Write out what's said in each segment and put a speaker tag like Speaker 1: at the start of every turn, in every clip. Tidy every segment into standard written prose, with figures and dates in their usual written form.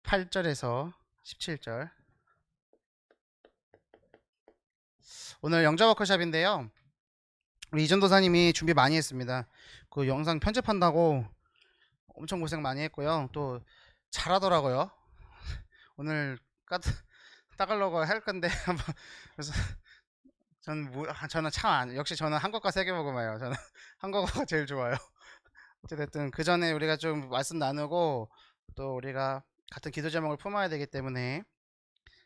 Speaker 1: 8절에서 17절. 오늘 영접 워크숍인데요. 우리 이전도사님이 준비 많이 했습니다. 그 영상 편집한다고 엄청 고생 많이 했고요. 또 잘하더라고요. 오늘 따가려고 할 건데 그래서 저는 역시 저는 한국과 세계보고마요. 저는 한국어가 제일 좋아요. 어쨌든 그 전에 우리가 좀 말씀 나누고 또 우리가 같은 기도 제목을 품어야 되기 때문에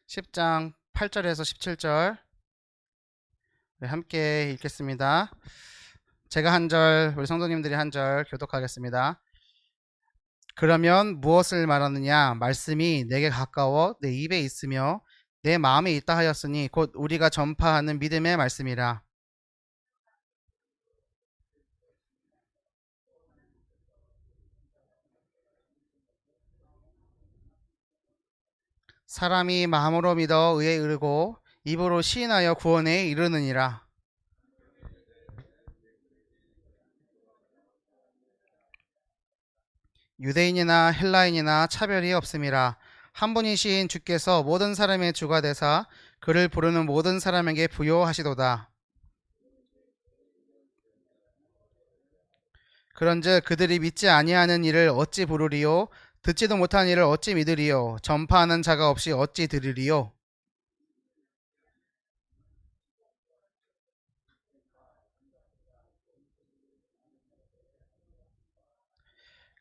Speaker 1: 10장 8절에서 17절 함께 읽겠습니다. 제가 한 절, 우리 성도님들이 한 절 교독하겠습니다. 그러면 무엇을 말하느냐? 말씀이 내게 가까워 내 입에 있으며 내 마음에 있다 하였으니 곧 우리가 전파하는 믿음의 말씀이라. 사람이 마음으로 믿어 의에 이르고 입으로 시인하여 구원에 이르느니라. 유대인이나 헬라인이나 차별이 없음이라. 한 분이신 주께서 모든 사람의 주가 되사 그를 부르는 모든 사람에게 부요하시도다. 그런즉 그들이 믿지 아니하는 이를 어찌 부르리요? 듣지도 못한 이를 어찌 믿으리요? 전파하는 자가 없이 어찌 들으리요?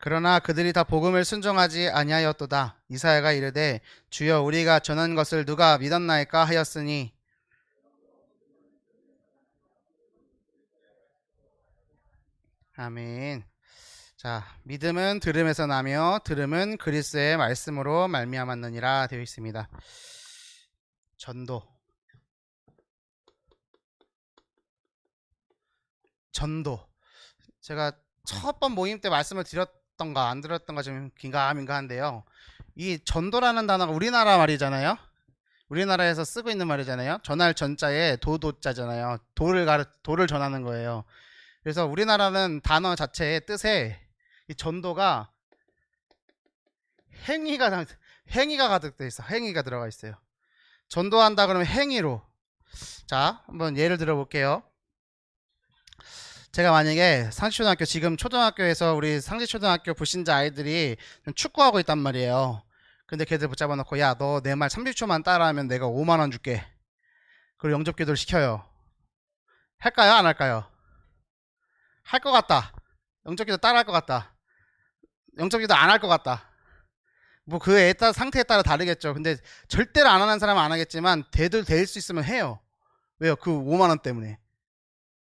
Speaker 1: 그러나 그들이 다 복음을 순종하지 아니하였도다. 이사야가 이르되 주여 우리가 전한 것을 누가 믿었나이까 하였으니. 아멘. 자, 믿음은 들음에서 나며 들음은 그리스도의 말씀으로 말미암았느니라 되어 있습니다. 전도. 제가 첫 번 모임 때 말씀을 드렸던가 안 드렸던가 좀 긴가민가한데요. 이 전도라는 단어가 우리나라 말이잖아요. 우리나라에서 쓰고 있는 말이잖아요. 전할 전자에 도도자잖아요. 도를 전하는 거예요. 그래서 우리나라는 단어 자체의 뜻에 이 전도가 행위가 가득돼 있어. 행위가 들어가 있어요. 전도한다 그러면 행위로. 자, 한번 예를 들어 볼게요. 제가 만약에 상지초등학교, 지금 초등학교에서 우리 상지초등학교 불신자 아이들이 축구하고 있단 말이에요. 근데 걔들 붙잡아 놓고 야, 너 내 말 30초만 따라하면 내가 5만 원 줄게. 그리고 영접 기도를 시켜요. 할까요? 안 할까요? 할 것 같다. 영접 기도 따라 할 것 같다. 영접 기도 안 할 것 같다. 뭐 그 애 따라 상태에 따라 다르겠죠. 근데 절대로 안 하는 사람은 안 하겠지만 될 수 있으면 해요. 왜요? 그 5만 원 때문에.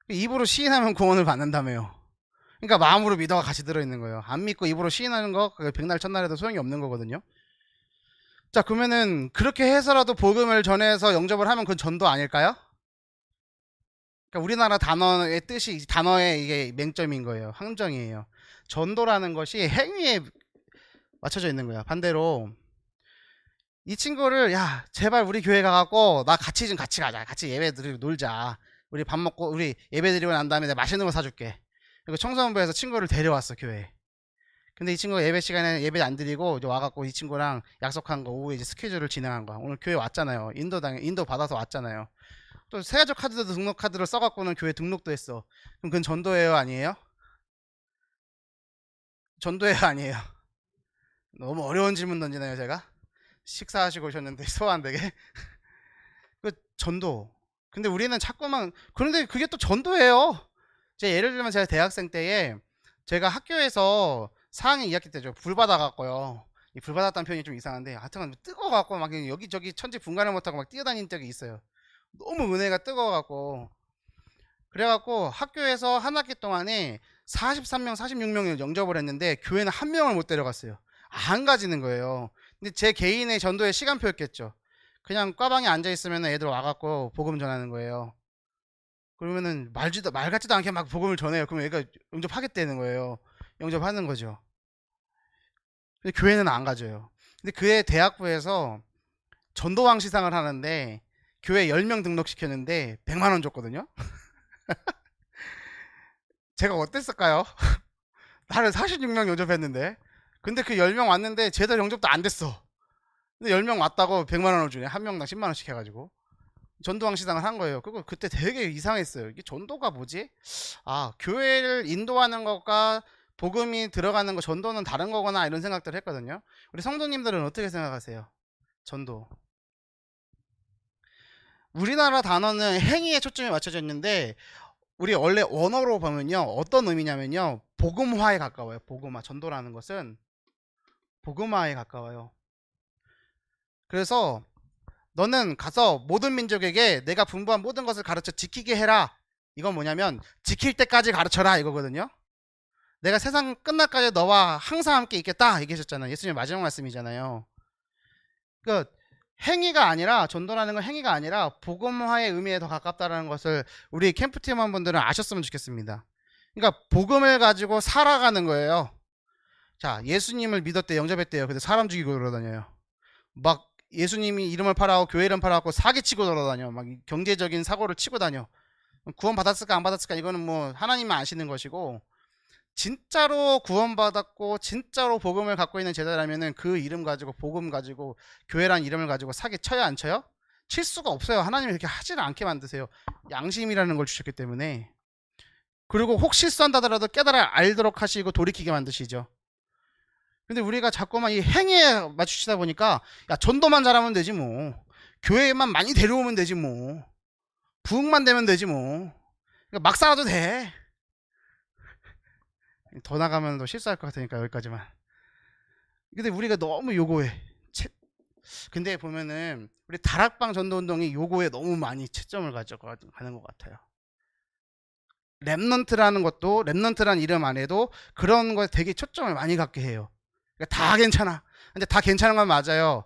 Speaker 1: 입으로 시인하면 구원을 받는다며요. 그러니까 마음으로 믿어가 같이 들어있는 거예요. 안 믿고 입으로 시인하는 거 백날 첫날에도 소용이 없는 거거든요. 자, 그러면은 그렇게 해서라도 복음을 전해서 영접을 하면 그건 전도 아닐까요? 그러니까 우리나라 단어의 뜻이, 단어의 이게 맹점인 거예요. 함정이에요. 전도라는 것이 행위에 맞춰져 있는 거야. 반대로 이 친구를 야 제발 우리 교회 가갖고 나 같이 가자. 같이 예배 드리고 놀자. 우리 밥 먹고 우리 예배 드리고 난 다음에 내가 맛있는 거 사줄게. 그리고 청소년부에서 친구를 데려왔어 교회. 근데 이 친구가 예배 시간에 예배 안 드리고 이제 와갖고 이 친구랑 약속한 거 오후에 이제 스케줄을 진행한 거야. 오늘 교회 왔잖아요. 인도 받아서 왔잖아요. 또 세가족 카드도 등록 카드를 써갖고는 교회 등록도 했어. 그럼 그건 전도예요, 아니에요? 전도예요, 아니에요? 너무 어려운 질문 던지나요, 제가? 식사하시고 오셨는데 소화 안 되게. 그 전도. 근데 우리는 자꾸만 그런데 그게 또 전도예요. 제 예를 들면 제가 대학생 때에 제가 학교에서 4학년 2학기 때죠. 불 받아갖고요. 이 불 받았다는 표현이 좀 이상한데 하여튼 뜨거워갖고 막 여기저기 천지 분간을 못하고 막 뛰어다닌 적이 있어요. 너무 은혜가 뜨거워갖고 그래갖고 학교에서 한 학기 동안에 43명 46명을 영접을 했는데 교회는 한 명을 못 데려갔어요. 안 가지는 거예요. 근데 제 개인의 전도의 시간표였겠죠. 그냥 과방에 앉아 있으면 애들 와갖고 복음 전하는 거예요. 그러면은 말 같지도 않게 막 복음을 전해요. 그럼 얘가 영접하겠다는 거예요. 영접하는 거죠. 근데 교회는 안 가져요. 근데 그의 대학부에서 전도왕 시상을 하는데 교회 10명 등록시켰는데 100만 원 줬거든요. 제가 어땠을까요? 나를 46명 영접했는데. 근데 그 10명 왔는데 제대로 영접도 안 됐어. 근데 10명 왔다고 100만 원을 주네. 한 명당 10만 원씩 해가지고 전도왕 시장을 한 거예요. 그거 그때 되게 이상했어요. 이게 전도가 뭐지? 아, 교회를 인도하는 것과 복음이 들어가는 거, 전도는 다른 거구나, 이런 생각들을 했거든요. 우리 성도님들은 어떻게 생각하세요? 전도. 우리나라 단어는 행위에 초점이 맞춰져 있는데 우리 원래 원어로 보면요, 어떤 의미냐면요, 복음화에 가까워요. 복음화. 전도라는 것은 복음화에 가까워요. 그래서 너는 가서 모든 민족에게 내가 분부한 모든 것을 가르쳐 지키게 해라. 이건 뭐냐면 지킬 때까지 가르쳐라, 이거거든요. 내가 세상 끝날까지 너와 항상 함께 있겠다 얘기하셨잖아요. 예수님 마지막 말씀이잖아요. 그러니까 행위가 아니라, 전도라는 건 행위가 아니라 복음화의 의미에 더 가깝다는 것을 우리 캠프팀원 분들은 아셨으면 좋겠습니다. 그러니까 복음을 가지고 살아가는 거예요. 자, 예수님을 믿었대, 영접했대요. 근데 사람 죽이고 돌아다녀요. 막 예수님이 이름을 팔아고 교회 이름 팔아갖고 사기치고 돌아다녀. 막 경제적인 사고를 치고 다녀. 구원 받았을까 안 받았을까, 이거는 뭐 하나님만 아시는 것이고, 진짜로 구원받았고 진짜로 복음을 갖고 있는 제자라면은 그 이름 가지고, 복음 가지고, 교회란 이름을 가지고 사기 쳐요, 안 쳐요? 칠 수가 없어요. 하나님이 그렇게 하지를 않게 만드세요. 양심이라는 걸 주셨기 때문에. 그리고 혹 실수한다 하더라도 깨달아 알도록 하시고 돌이키게 만드시죠. 근데 우리가 자꾸만 이 행위에 맞추시다 보니까, 야, 전도만 잘하면 되지 뭐, 교회만 많이 데려오면 되지 뭐, 부흥만 되면 되지 뭐, 그러니까 막 살아도 돼. 더 나가면 더 실수할 것 같으니까 여기까지만. 근데 우리가 너무 요거에 근데 보면은 우리 다락방 전도운동이 요거에 너무 많이 채점을 가져가는 것 같아요. 랩넌트라는 것도, 랩넌트라는 이름 안에도 그런 거에 되게 초점을 많이 갖게 해요. 그러니까 다 괜찮아. 근데 다 괜찮은 건 맞아요.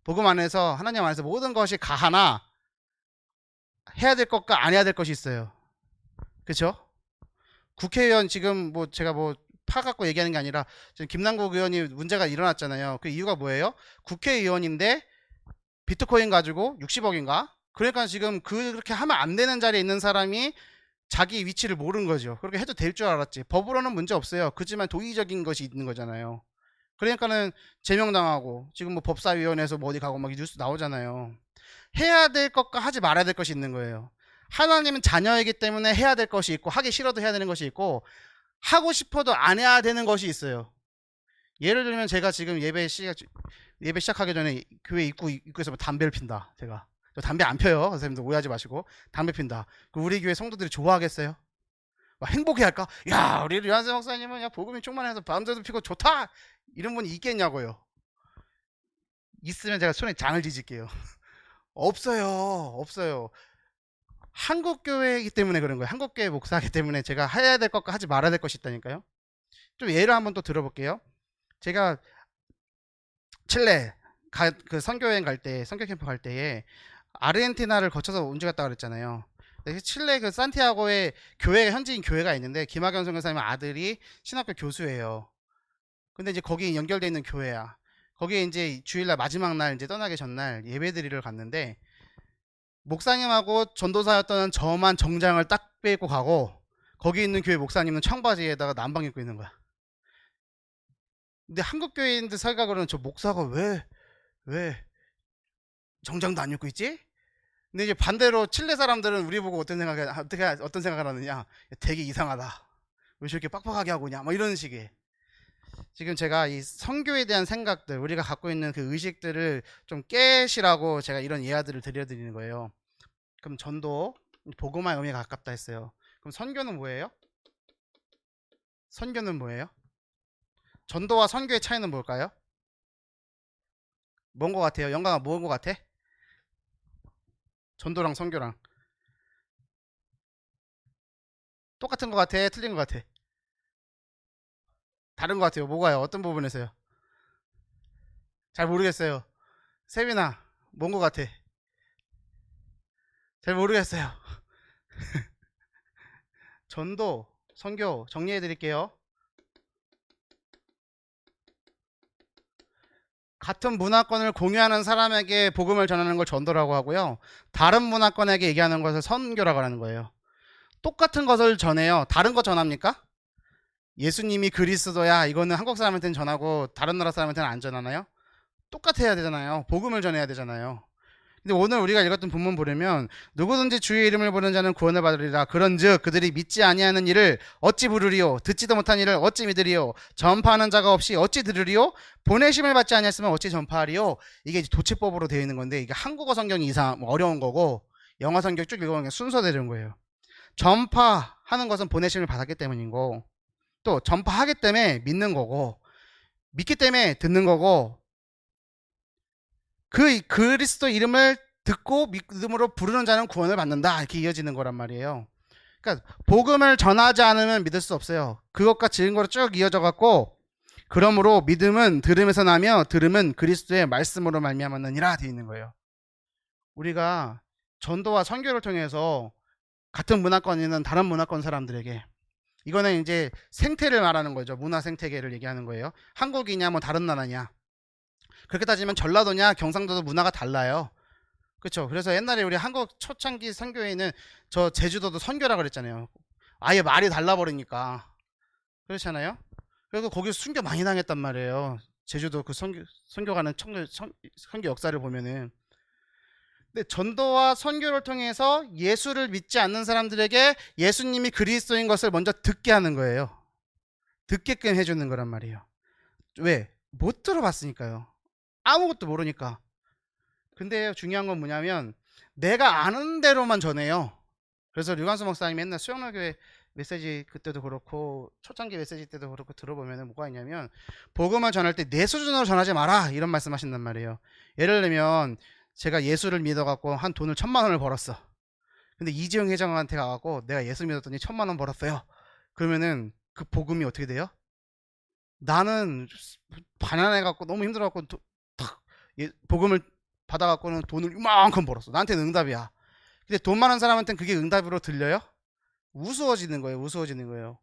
Speaker 1: 복음 안에서, 하나님 안에서 모든 것이 가하나 해야 될 것과 안 해야 될 것이 있어요. 그렇죠? 국회의원 지금 뭐 제가 뭐 파갖고 얘기하는 게 아니라, 지금 김남국 의원이 문제가 일어났잖아요. 그 이유가 뭐예요? 국회의원인데 비트코인 가지고 60억인가? 그러니까 지금 그렇게 하면 안 되는 자리에 있는 사람이 자기 위치를 모르는 거죠. 그렇게 해도 될 줄 알았지. 법으로는 문제 없어요. 그렇지만 도의적인 것이 있는 거잖아요. 그러니까는 제명당하고, 지금 뭐 법사위원회에서 뭐 어디 가고 막 뉴스 나오잖아요. 해야 될 것과 하지 말아야 될 것이 있는 거예요. 하나님은 자녀이기 때문에 해야 될 것이 있고, 하기 싫어도 해야 되는 것이 있고, 하고 싶어도 안 해야 되는 것이 있어요. 예를 들면 제가 지금 예배 시작하기 전에 교회 입구에서 담배를 핀다. 제가 저 담배 안 펴요. 선생님들 오해하지 마시고. 담배 핀다. 우리 교회 성도들이 좋아하겠어요? 행복해 할까? 야, 우리 류한세 목사님은 야, 복음이 충만해서 밤새도 피고 좋다, 이런 분이 있겠냐고요. 있으면 제가 손에 장을 뒤질게요. 없어요. 없어요. 한국교회이기 때문에 그런 거예요. 한국교회 목사이기 때문에 제가 해야 될 것과 하지 말아야 될 것이 있다니까요. 좀 예를 한번 또 들어볼게요. 제가 칠레 그 선교여행 갈 때, 선교 캠프 갈 때에 아르헨티나를 거쳐서 움직였다 그랬잖아요. 칠레 그 산티아고에 교회, 현지인 교회가 있는데, 김학연 선교사님 아들이 신학교 교수예요. 근데 이제 거기 연결돼 있는 교회야. 거기에 이제 주일날 마지막 날, 이제 떠나기 전날 예배드리러 갔는데, 목사님하고 전도사였던 저만 정장을 딱 빼고 가고, 거기 있는 교회 목사님은 청바지에다가 남방 입고 있는 거야. 근데 한국 교회인들 생각으로는 저 목사가 왜 정장도 안 입고 있지? 근데 이제 반대로 칠레 사람들은 우리 보고 어떤 생각을 하느냐? 되게 이상하다. 왜 저렇게 빡빡하게 하고 있냐? 뭐 이런 식의. 지금 제가 이 선교에 대한 생각들, 우리가 갖고 있는 그 의식들을 좀 깨시라고 제가 이런 예화들을 들려드리는 거예요. 그럼 전도, 복음화의 의미가 가깝다 했어요. 그럼 선교는 뭐예요? 선교는 뭐예요? 전도와 선교의 차이는 뭘까요? 뭔 거 같아요? 영광아, 뭔 거 같아? 전도랑 선교랑 똑같은 거 같아? 틀린 거 같아? 다른 거 같아요? 뭐가요? 어떤 부분에서요? 잘 모르겠어요. 세빈아, 뭔 거 같아? 잘 모르겠어요. 전도, 선교 정리해 드릴게요. 같은 문화권을 공유하는 사람에게 복음을 전하는 걸 전도라고 하고요. 다른 문화권에게 얘기하는 것을 선교라고 하는 거예요. 똑같은 것을 전해요. 다른 거 전합니까? 예수님이 그리스도야, 이거는 한국 사람한테는 전하고 다른 나라 사람한테는 안 전하나요? 똑같아야 되잖아요. 복음을 전해야 되잖아요. 근데 오늘 우리가 읽었던 본문 보려면 누구든지 주의 이름을 부르는 자는 구원을 받으리라. 그런즉 그들이 믿지 아니하는 일을 어찌 부르리요? 듣지도 못한 일을 어찌 믿으리요? 전파하는 자가 없이 어찌 들으리요? 보내심을 받지 아니했으면 어찌 전파하리요? 이게 도치법으로 되어 있는 건데 이게 한국어 성경이 이상 어려운 거고 영어 성경 쭉 읽어보면 순서대로 된 거예요. 전파하는 것은 보내심을 받았기 때문인 거고 또 전파하기 때문에 믿는 거고 믿기 때문에 듣는 거고 그 그리스도 이름을 듣고 믿음으로 부르는 자는 구원을 받는다 이렇게 이어지는 거란 말이에요. 그러니까 복음을 전하지 않으면 믿을 수 없어요. 그것과 증거로 쭉 이어져 갖고 그러므로 믿음은 들음에서 나며 들음은 그리스도의 말씀으로 말미암았느니라 되어 있는 거예요. 우리가 전도와 선교를 통해서 같은 문화권에 있는 다른 문화권 사람들에게 이거는 이제 생태를 말하는 거죠. 문화 생태계를 얘기하는 거예요. 한국이냐 뭐 다른 나라냐. 그렇게 따지면 전라도냐 경상도도 문화가 달라요. 그렇죠. 그래서 옛날에 우리 한국 초창기 선교회는 저 제주도도 선교라 그랬잖아요. 아예 말이 달라버리니까 그렇잖아요. 그래서 거기서 순교 많이 당했단 말이에요. 제주도 그 선교 가는 선교 역사를 보면은. 근데 전도와 선교를 통해서 예수를 믿지 않는 사람들에게 예수님이 그리스도인 것을 먼저 듣게 하는 거예요. 듣게끔 해주는 거란 말이에요. 왜? 못 들어봤으니까요. 아무것도 모르니까. 근데 중요한 건 뭐냐면 내가 아는 대로만 전해요. 그래서 류관수 목사님이 옛날 수영로교회 메시지 그때도 그렇고 초창기 메시지 때도 그렇고 들어보면 뭐가 있냐면 복음을 전할 때 내 수준으로 전하지 마라 이런 말씀 하신단 말이에요. 예를 들면 제가 예수를 믿어갖고 한 돈을 1,000만 원을 벌었어. 근데 이지영 회장한테 가갖고 내가 예수 믿었더니 1,000만 원 벌었어요. 그러면은 그 복음이 어떻게 돼요? 나는 반환해갖고 너무 힘들어갖고 복음을 받아갖고는 돈을 이만큼 벌었어. 나한테는 응답이야. 근데 돈 많은 사람한테는 그게 응답으로 들려요? 우스워지는 거예요. 우스워지는 거예요.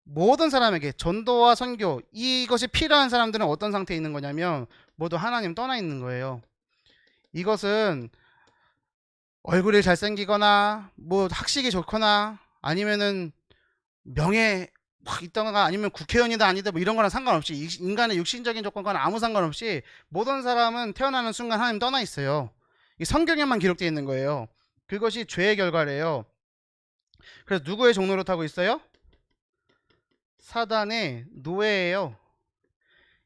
Speaker 1: 모든 사람에게 전도와 선교 이것이 필요한 사람들은 어떤 상태에 있는 거냐면 모두 하나님 떠나 있는 거예요. 이것은 얼굴이 잘생기거나 뭐 학식이 좋거나 아니면은 명예 막 있다가 아니면 국회의원이다 아니다 뭐 이런 거랑 상관없이 인간의 육신적인 조건과는 아무 상관없이 모든 사람은 태어나는 순간 하나님 떠나 있어요. 이 성경에만 기록되어 있는 거예요. 그것이 죄의 결과래요. 그래서 누구의 종로를 타고 있어요? 사단의 노예예요.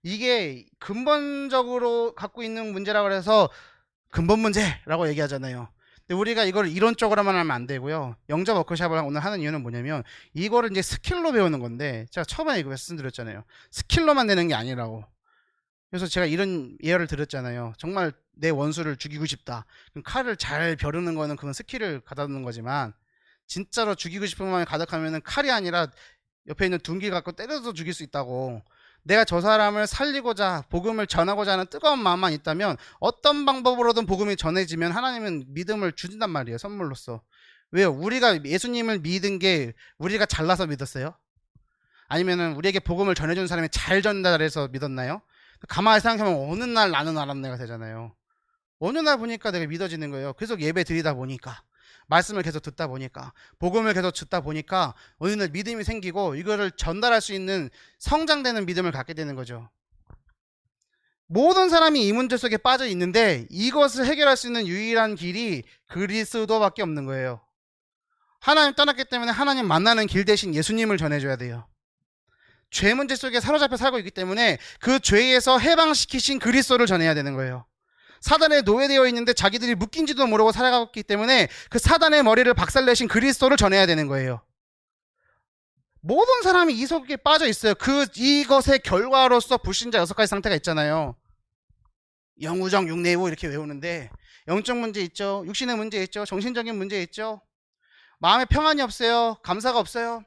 Speaker 1: 이게 근본적으로 갖고 있는 문제라고 해서 근본 문제라고 얘기하잖아요. 근데 우리가 이걸 이론적으로만 하면 안 되고요. 영접 워크숍을 오늘 하는 이유는 뭐냐면 이거를 이제 스킬로 배우는 건데 제가 처음에 이거 말씀드렸잖아요. 스킬로만 되는 게 아니라고. 그래서 제가 이런 예를 들었잖아요. 정말 내 원수를 죽이고 싶다. 그럼 칼을 잘 벼르는 거는 그건 스킬을 가다놓는 거지만 진짜로 죽이고 싶은 마음이 가득하면은 칼이 아니라 옆에 있는 둔기 갖고 때려서 죽일 수 있다고. 내가 저 사람을 살리고자 복음을 전하고자 하는 뜨거운 마음만 있다면 어떤 방법으로든 복음이 전해지면 하나님은 믿음을 주신단 말이에요. 선물로서. 왜요? 우리가 예수님을 믿은 게 우리가 잘나서 믿었어요? 아니면은 우리에게 복음을 전해준 사람이 잘 전달해서 믿었나요? 가만히 생각하면 어느 날 나는 알았네가 되잖아요. 어느 날 보니까 내가 믿어지는 거예요. 계속 예배 드리다 보니까 말씀을 계속 듣다 보니까 복음을 계속 듣다 보니까 어느 날 믿음이 생기고 이거를 전달할 수 있는 성장되는 믿음을 갖게 되는 거죠. 모든 사람이 이 문제 속에 빠져 있는데 이것을 해결할 수 있는 유일한 길이 그리스도밖에 없는 거예요. 하나님 떠났기 때문에 하나님 만나는 길 대신 예수님을 전해줘야 돼요. 죄 문제 속에 사로잡혀 살고 있기 때문에 그 죄에서 해방시키신 그리스도를 전해야 되는 거예요. 사단에 노예되어 있는데 자기들이 묶인지도 모르고 살아가고 있기 때문에 그 사단의 머리를 박살내신 그리스도를 전해야 되는 거예요. 모든 사람이 이 속에 빠져 있어요. 이것의 결과로서 불신자 6가지 상태가 있잖아요. 영우정, 육내우 이렇게 외우는데 영적 문제 있죠. 육신의 문제 있죠. 정신적인 문제 있죠. 마음에 평안이 없어요. 감사가 없어요.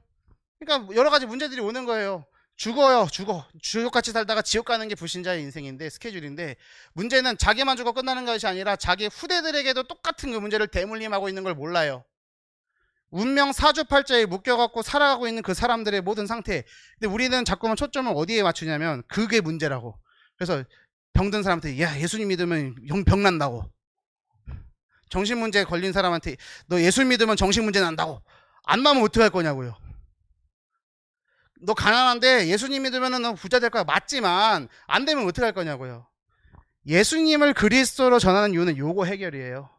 Speaker 1: 그러니까 여러 가지 문제들이 오는 거예요. 죽어요. 주옥같이 살다가 지옥 가는 게 불신자의 인생인데 스케줄인데 문제는 자기만 죽어 끝나는 것이 아니라 자기 후대들에게도 똑같은 그 문제를 대물림하고 있는 걸 몰라요. 운명 사주팔자에 묶여갖고 살아가고 있는 그 사람들의 모든 상태. 근데 우리는 자꾸만 초점을 어디에 맞추냐면 그게 문제라고. 그래서 병든 사람한테 야 예수님 믿으면 병 난다고. 정신문제에 걸린 사람한테 너 예수 믿으면 정신문제 난다고. 안 나면 어떻게 할 거냐고요. 너 가난한데 예수님이 되면은 너 부자 될 거야. 맞지만 안 되면 어떻게 할 거냐고요. 예수님을 그리스도로 전하는 이유는 요거 해결이에요.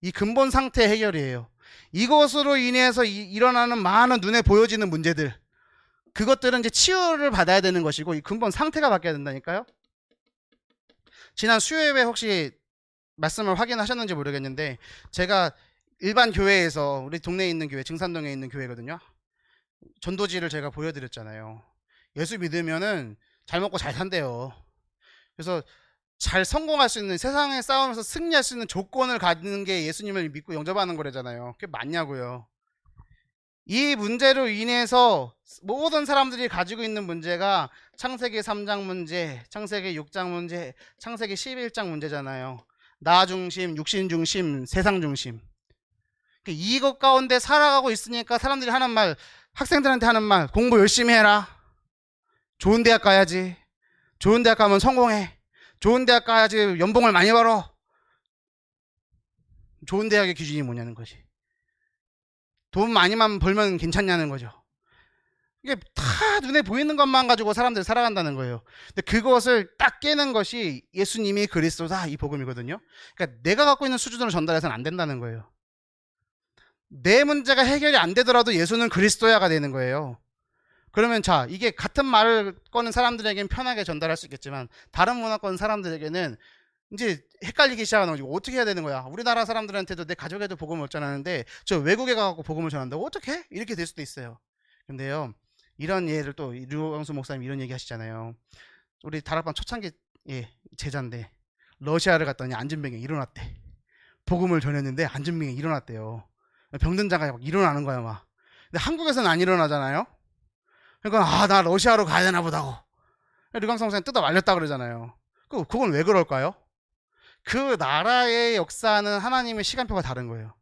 Speaker 1: 이 근본 상태 해결이에요. 이것으로 인해서 일어나는 많은 눈에 보여지는 문제들, 그것들은 이제 치유를 받아야 되는 것이고 이 근본 상태가 바뀌어야 된다니까요. 지난 수요일에 혹시 말씀을 확인하셨는지 모르겠는데 제가 일반 교회에서 우리 동네에 있는 교회, 증산동에 있는 교회거든요. 전도지를 제가 보여드렸잖아요. 예수 믿으면은 잘 먹고 잘 산대요. 그래서 잘 성공할 수 있는, 세상의 싸움에서 승리할 수 있는 조건을 갖는 게 예수님을 믿고 영접하는 거래잖아요. 그게 맞냐고요. 이 문제로 인해서 모든 사람들이 가지고 있는 문제가 창세기 3장 문제, 창세기 6장 문제, 창세기 11장 문제잖아요. 나 중심, 육신 중심, 세상 중심. 이것 가운데 살아가고 있으니까 사람들이 하는 말, 학생들한테 하는 말, 공부 열심히 해라. 좋은 대학 가야지. 좋은 대학 가면 성공해. 좋은 대학 가야지 연봉을 많이 벌어. 좋은 대학의 기준이 뭐냐는 거지. 돈 많이만 벌면 괜찮냐는 거죠. 이게 다 눈에 보이는 것만 가지고 사람들이 살아간다는 거예요. 근데 그것을 딱 깨는 것이 예수님이 그리스도다, 이 복음이거든요. 그러니까 내가 갖고 있는 수준으로 전달해서는 안 된다는 거예요. 내 문제가 해결이 안 되더라도 예수는 그리스도야가 되는 거예요. 그러면 자, 이게 같은 말을 꺼는 사람들에게는 편하게 전달할 수 있겠지만 다른 문화권 사람들에게는 이제 헷갈리기 시작하는 거죠. 어떻게 해야 되는 거야? 우리나라 사람들한테도 내 가족에도 복음을 못 전하는데 저 외국에 가서 복음을 전한다고 어떻게? 이렇게 될 수도 있어요. 근데요, 이런 예를 또 류광수 목사님 이런 얘기 하시잖아요. 우리 다락방 초창기 제자인데 러시아를 갔더니 안전병이 일어났대. 복음을 전했는데 안전병이 일어났대요. 병든 자가 막 일어나는 거야 막. 근데 한국에서는 안 일어나잖아요. 그러니까 나 러시아로 가야 되나 보다고 류광수 목사님 뜯어 말렸다 그러잖아요. 그건 왜 그럴까요? 그 나라의 역사는 하나님의 시간표가 다른 거예요.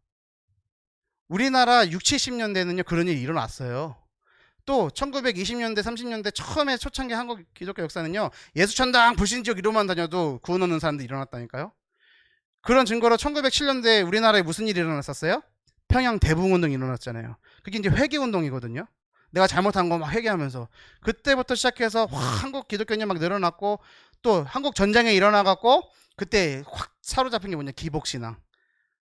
Speaker 1: 우리나라 6, 70년대는요 그런 일이 일어났어요. 또 1920년대 30년대 처음에 초창기 한국 기독교 역사는요 예수천당 불신지역 이로만 다녀도 구원 얻는 사람들이 일어났다니까요. 그런 증거로 1907년대에 우리나라에 무슨 일이 일어났었어요? 평양 대붕운동이 일어났잖아요. 그게 이제 회개운동이거든요. 내가 잘못한 거 막 회개하면서 그때부터 시작해서 한국 기독교인이 막 늘어났고 또 한국 전쟁에 일어나갖고 그때 확 사로잡힌 게 뭐냐, 기복신앙,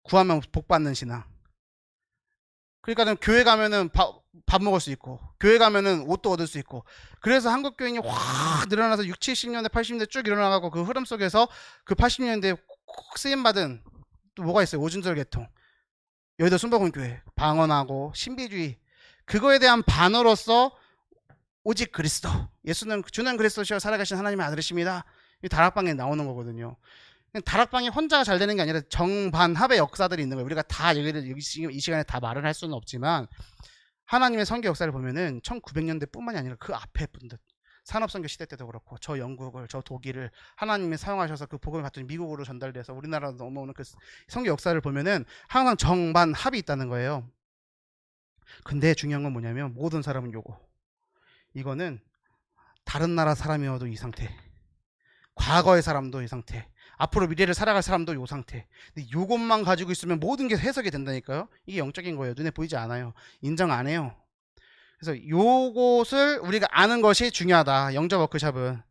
Speaker 1: 구하면 복 받는 신앙. 그러니까 교회 가면은 밥 먹을 수 있고 교회 가면은 옷도 얻을 수 있고 그래서 한국 교인이 확 늘어나서 6, 70년대 80년대 쭉 일어나가고 그 흐름 속에서 그 80년대 꼭 쓰임받은 또 뭐가 있어요? 오준절 계통, 여의도 순복음교회 방언하고 신비주의, 그거에 대한 반어로서 오직 그리스도, 예수는 주는 그리스도시여 살아가신 하나님의 아들이십니다. 이 다락방에 나오는 거거든요. 다락방이 혼자가 잘 되는 게 아니라 정반합의 역사들이 있는 거예요. 우리가 다 이 시간에 다 말을 할 수는 없지만 하나님의 선교 역사를 보면은 1900년대 뿐만이 아니라 그 앞에 분들, 산업선교 시대 때도 그렇고 저 영국을, 저 독일을 하나님이 사용하셔서 그 복음을 갖더니 미국으로 전달돼서 우리나라로 넘어오는 그 선교 역사를 보면은 항상 정반합이 있다는 거예요. 근데 중요한 건 뭐냐면 모든 사람은 요거, 이거는 다른 나라 사람이어도 이 상태, 과거의 사람도 이 상태, 앞으로 미래를 살아갈 사람도 이 상태. 근데 요것만 가지고 있으면 모든 게 해석이 된다니까요. 이게 영적인 거예요. 눈에 보이지 않아요. 인정 안 해요. 그래서 요것을 우리가 아는 것이 중요하다. 영접 워크숍은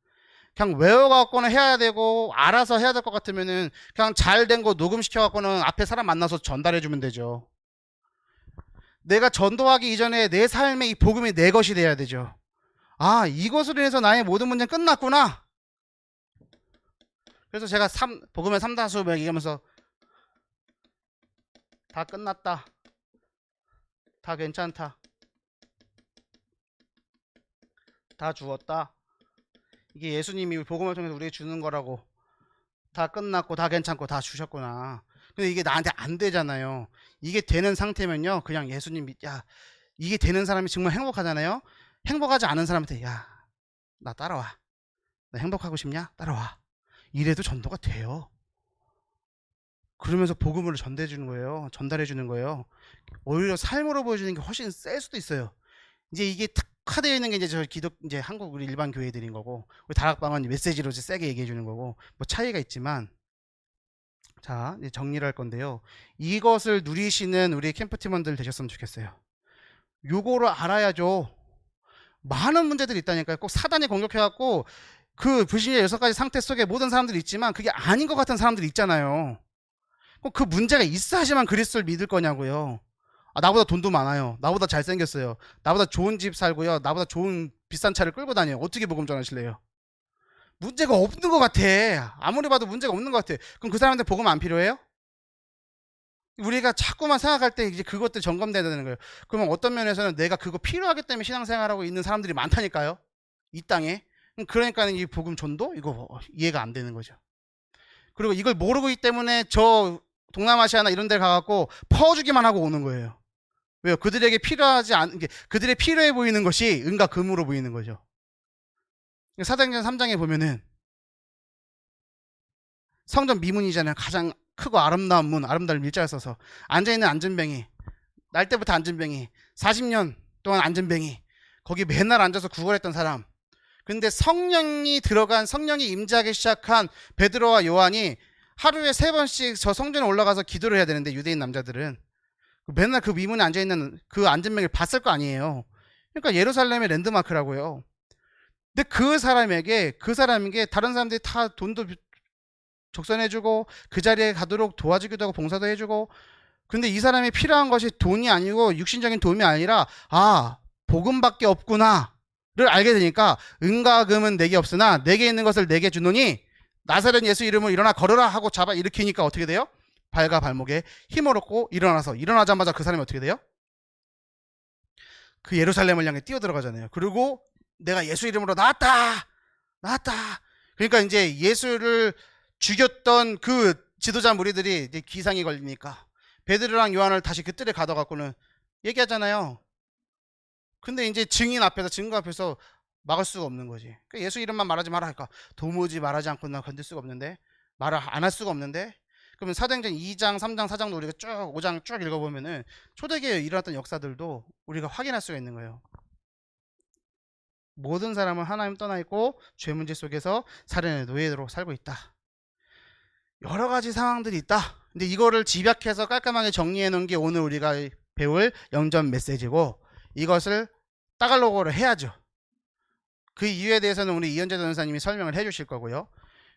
Speaker 1: 그냥 외워갖고는 해야 되고 알아서 해야 될 것 같으면은 그냥 잘 된 거 녹음시켜갖고는 앞에 사람 만나서 전달해주면 되죠. 내가 전도하기 이전에 내 삶의 이 복음이 내 것이 돼야 되죠. 이것으로 인해서 나의 모든 문제는 끝났구나. 그래서 제가 복음의 3다수 얘기하면서 다 끝났다, 다 괜찮다, 다 주었다, 이게 예수님이 복음을 통해서 우리에게 주는 거라고, 다 끝났고 다 괜찮고 다 주셨구나. 근데 이게 나한테 안 되잖아요. 이게 되는 상태면요 그냥 예수님 이게 되는 사람이 정말 행복하잖아요. 행복하지 않은 사람한테 나 따라와, 나 행복하고 싶냐? 따라와. 이래도 전도가 돼요. 그러면서 복음을 전달해 주는 거예요. 오히려 삶으로 보여주는 게 훨씬 셀 수도 있어요. 이제 이게 특화되어 있는 게 이제 이제 한국 우리 일반 교회들인 거고, 우리 다락방은 메시지로 이제 세게 얘기해 주는 거고, 뭐 차이가 있지만, 자, 이제 정리를 할 건데요. 이것을 누리시는 우리 캠프 팀원들 되셨으면 좋겠어요. 요거를 알아야죠. 많은 문제들이 있다니까요. 꼭 사단이 공격해갖고 그 불신자 6가지 상태 속에 모든 사람들이 있지만 그게 아닌 것 같은 사람들이 있잖아요. 꼭 그 문제가 있어야지만 그리스도를 믿을 거냐고요. 아, 나보다 돈도 많아요. 나보다 잘생겼어요. 나보다 좋은 집 살고요. 나보다 좋은 비싼 차를 끌고 다녀요. 어떻게 복음 전하실래요? 문제가 없는 것 같아. 아무리 봐도 문제가 없는 것 같아. 그럼 그 사람한테 복음 안 필요해요? 우리가 자꾸만 생각할 때 이제 그것들 점검돼야 되는 거예요. 그러면 어떤 면에서는 내가 그거 필요하기 때문에 신앙생활하고 있는 사람들이 많다니까요. 이 땅에. 그러니까 이 복음 전도 이거 이해가 안 되는 거죠. 그리고 이걸 모르고 있기 때문에 저 동남아시아나 이런 데 가갖고 퍼주기만 하고 오는 거예요. 왜요? 그들에게 필요하지 않은 게 그들의 필요해 보이는 것이 은과 금으로 보이는 거죠. 사도행전 3장에 보면은 성전 미문이잖아요. 가장 크고 아름다운 문, 아름다운 밀자를 써서 앉아있는 안전뱅이, 날 때부터 안전뱅이, 40년 동안 안전뱅이, 거기 맨날 앉아서 구걸했던 사람. 근데 성령이 들어간, 성령이 임재하기 시작한 베드로와 요한이 하루에 3번씩 저 성전에 올라가서 기도를 해야 되는데, 유대인 남자들은 맨날 그 미문에 앉아있는 그 안전뱅이를 봤을 거 아니에요. 그러니까 예루살렘의 랜드마크라고요. 근데 그 사람에게 다른 사람들이 다 돈도 적선해주고 그 자리에 가도록 도와주기도 하고 봉사도 해주고, 근데 이 사람이 필요한 것이 돈이 아니고 육신적인 도움이 아니라 복음밖에 없구나를 알게 되니까 은과 금은 내게 없으나 내게 있는 것을 내게 주노니 나사렛 예수 이름으로 일어나 걸으라 하고 잡아 일으키니까 어떻게 돼요? 발과 발목에 힘을 얻고 일어나자마자 그 사람이 어떻게 돼요? 그 예루살렘을 향해 뛰어들어가잖아요. 그리고 내가 예수 이름으로 나왔다. 그러니까 이제 예수를 죽였던 그 지도자 무리들이 이제 기상이 걸리니까 베드로랑 요한을 다시 그 뜰에 가둬갖고는 얘기하잖아요. 근데 이제 증거 앞에서 막을 수가 없는 거지. 그러니까 예수 이름만 말하지 마라 하니까 도무지 말하지 않고는 건들 수가 없는데, 말을 안 할 수가 없는데, 그러면 사도행전 2장, 3장, 4장도 우리가 5장 쭉 읽어보면은 초대교회에 일어났던 역사들도 우리가 확인할 수가 있는 거예요. 모든 사람은 하나님 떠나 있고 죄 문제 속에서 살인의 노예로 살고 있다. 여러 가지 상황들이 있다. 근데 이거를 집약해서 깔끔하게 정리해 놓은 게 오늘 우리가 배울 영전 메시지고, 이것을 따갈로그로 해야죠. 그 이유에 대해서는 우리 이현재 전사님이 설명을 해 주실 거고요.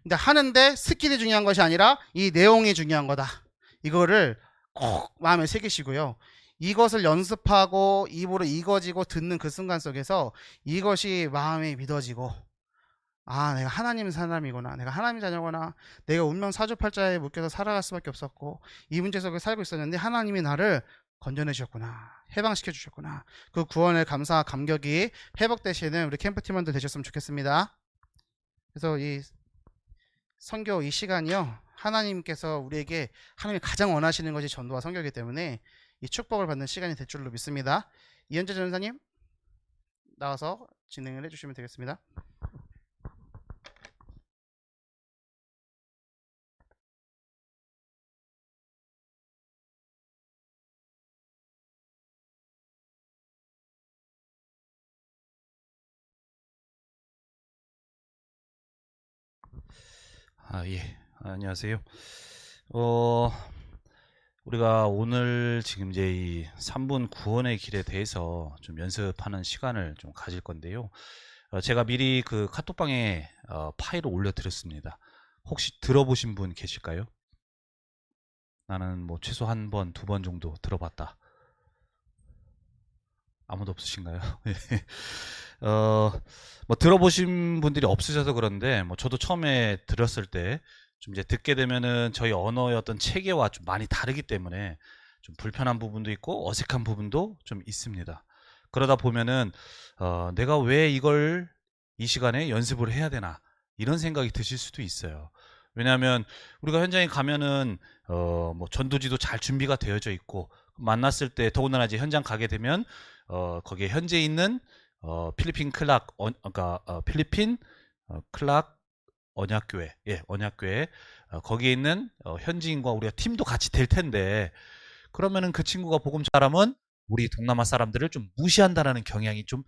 Speaker 1: 근데 하는데 스킬이 중요한 것이 아니라 이 내용이 중요한 거다. 이거를 꼭 마음에 새기시고요. 이것을 연습하고 입으로 익어지고 듣는 그 순간 속에서 이것이 마음에 믿어지고, 내가 하나님 사람이구나, 내가 하나님 자녀구나, 내가 운명 사주팔자에 묶여서 살아갈 수밖에 없었고 이 문제 속에 살고 있었는데 하나님이 나를 건져내 주셨구나, 해방시켜 주셨구나, 그 구원의 감사와 감격이 회복되시는 우리 캠프 팀원들 되셨으면 좋겠습니다. 그래서 이 선교 이 시간이요, 하나님께서 우리에게 하나님이 가장 원하시는 것이 전도와 선교이기 때문에 이 축복을 받는 시간이 될 줄로 믿습니다. 이현재 전사님 나와서 진행을 해주시면 되겠습니다.
Speaker 2: 예. 안녕하세요. 우리가 오늘 지금 이제 이 3분 구원의 길에 대해서 좀 연습하는 시간을 좀 가질 건데요. 제가 미리 그 카톡방에 파일을 올려드렸습니다. 혹시 들어보신 분 계실까요? 나는 뭐 최소 한 번, 2번 정도 들어봤다. 아무도 없으신가요? 뭐 들어보신 분들이 없으셔서 그런데, 뭐 저도 처음에 들었을 때 좀 이제 듣게 되면은 저희 언어의 어떤 체계와 좀 많이 다르기 때문에 좀 불편한 부분도 있고 어색한 부분도 좀 있습니다. 그러다 보면은 내가 왜 이걸 이 시간에 연습을 해야 되나, 이런 생각이 드실 수도 있어요. 왜냐하면 우리가 현장에 가면은 뭐 전도지도 잘 준비가 되어져 있고, 만났을 때 더군다나 이제 현장 가게 되면 거기에 현재 있는 필리핀 클락 필리핀 클락 언약교회, 언약교회 거기에 있는 현지인과 우리가 팀도 같이 될 텐데, 그러면은 그 친구가 복음 잘하면 우리 동남아 사람들을 좀 무시한다라는 경향이 좀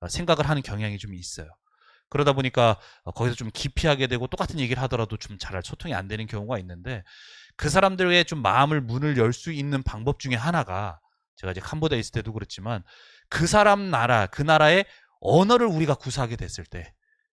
Speaker 2: 생각을 하는 경향이 좀 있어요. 그러다 보니까 거기서 좀 기피하게 되고 똑같은 얘기를 하더라도 좀 잘 소통이 안 되는 경우가 있는데, 그 사람들의 좀 문을 열 수 있는 방법 중에 하나가, 제가 이제 캄보디아에 있을 때도 그렇지만 그 사람 나라, 그 나라의 언어를 우리가 구사하게 됐을 때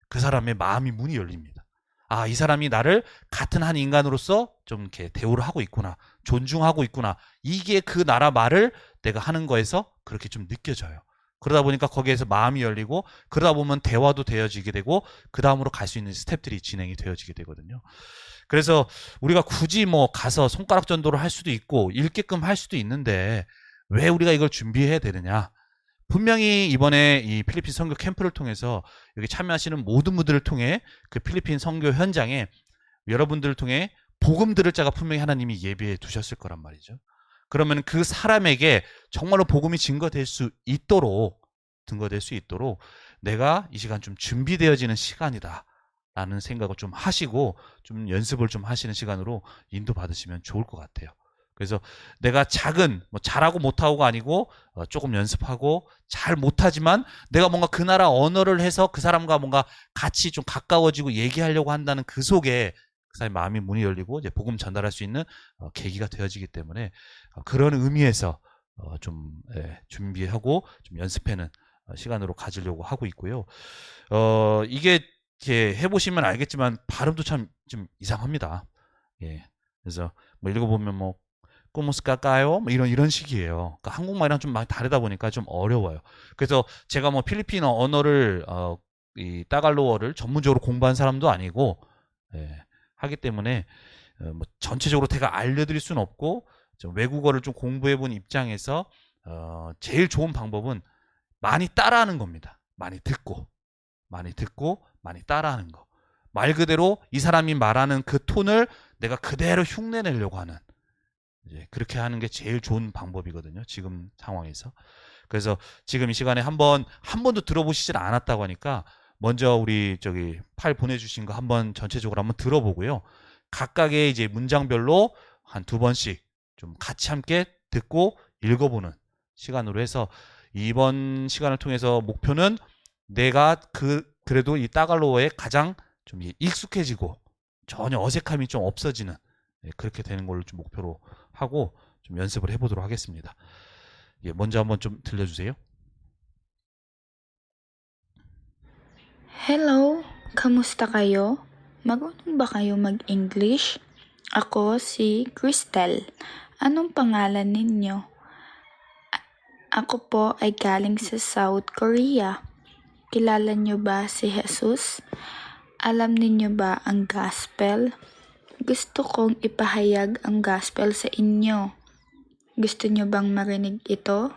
Speaker 2: 그 사람의 마음이 문이 열립니다. 아, 이 사람이 나를 같은 한 인간으로서 좀 이렇게 대우를 하고 있구나. 존중하고 있구나. 이게 그 나라 말을 내가 하는 거에서 그렇게 좀 느껴져요. 그러다 보니까 거기에서 마음이 열리고 그러다 보면 대화도 되어지게 되고 그 다음으로 갈 수 있는 스텝들이 진행이 되어지게 되거든요. 그래서 우리가 굳이 뭐 가서 손가락 전도를 할 수도 있고 읽게끔 할 수도 있는데 왜 우리가 이걸 준비해야 되느냐? 분명히 이번에 이 필리핀 선교 캠프를 통해서 여기 참여하시는 모든 분들을 통해 그 필리핀 선교 현장에 여러분들을 통해 복음 들을 자가 분명히 하나님이 예비해 두셨을 거란 말이죠. 그러면 그 사람에게 정말로 복음이 증거될 수 있도록 내가 이 시간 좀 준비되어지는 시간이다 라는 생각을 좀 하시고 좀 연습을 좀 하시는 시간으로 인도받으시면 좋을 것 같아요. 그래서 내가 작은 뭐 잘하고 못하고가 아니고 조금 연습하고 잘 못하지만 내가 뭔가 그 나라 언어를 해서 그 사람과 뭔가 같이 좀 가까워지고 얘기하려고 한다는 그 속에 그 사람의 마음이 문이 열리고 이제 복음 전달할 수 있는 계기가 되어지기 때문에 그런 의미에서 좀 준비하고 좀 연습하는 시간으로 가지려고 하고 있고요. 이게 이렇게 해보시면 알겠지만 발음도 참 좀 이상합니다. 예. 그래서 뭐 읽어보면 뭐 꾸무스까까요? 뭐 이런 식이에요. 그러니까 한국말이랑 좀 많이 다르다 보니까 좀 어려워요. 그래서 제가 뭐 필리핀어 언어를 이 따갈로어를 전문적으로 공부한 사람도 아니고 하기 때문에 뭐 전체적으로 제가 알려드릴 수는 없고 좀 외국어를 좀 공부해본 입장에서 제일 좋은 방법은 많이 따라하는 겁니다. 많이 듣고 많이 따라하는 거. 말 그대로 이 사람이 말하는 그 톤을 내가 그대로 흉내내려고 하는 이제 그렇게 하는 게 제일 좋은 방법이거든요. 지금 상황에서. 그래서 지금 이 시간에 한 번도 들어보시질 않았다고 하니까 먼저 우리 저기 파일 보내주신 거 한번 전체적으로 한번 들어보고요. 각각의 이제 문장별로 한 2번씩 좀 같이 함께 듣고 읽어보는 시간으로 해서 이번 시간을 통해서 목표는 내가 그래도 이 따갈로어에 가장 좀 익숙해지고 전혀 어색함이 좀 없어지는 그렇게 되는 걸로 좀 목표로 하고 좀 연습을 해보도록 하겠습니다. 먼저 한번 좀 들려주세요.
Speaker 3: Hello, kamusta kayo? Marunong ba kayo mag-English? Ako si Cristel. Anong pangalan ninyo? Ako po ay galing sa South Korea. Kilala nyo ba si Jesus? Alam ninyo ba ang gospel? Gusto kong ipahayag ang gospel sa inyo. Gusto nyo bang marinig ito?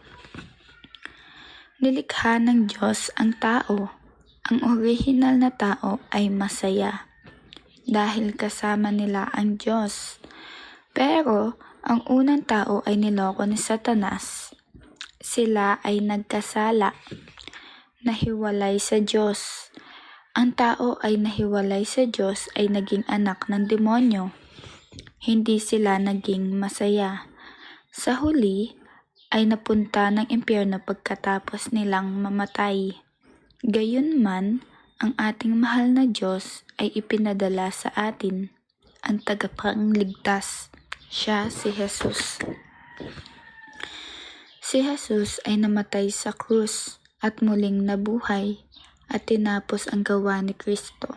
Speaker 3: Nilikha ng Diyos ang tao. Ang orihinal na tao ay masaya dahil kasama nila ang Diyos. Pero ang unang tao ay niloko ni Satanas. Sila ay nagkasala, nahiwalay sa Diyos. Ang tao ay nahiwalay sa Diyos ay naging anak ng demonyo. Hindi sila naging masaya. Sa huli ay napunta ng impyerno pagkatapos nilang mamatay. Gayunman, ang ating mahal na Diyos ay ipinadala sa atin ang tagapagligtas. Siya si Jesus. Si Jesus ay namatay sa krus at muling nabuhay at tinapos ang gawa ni Kristo.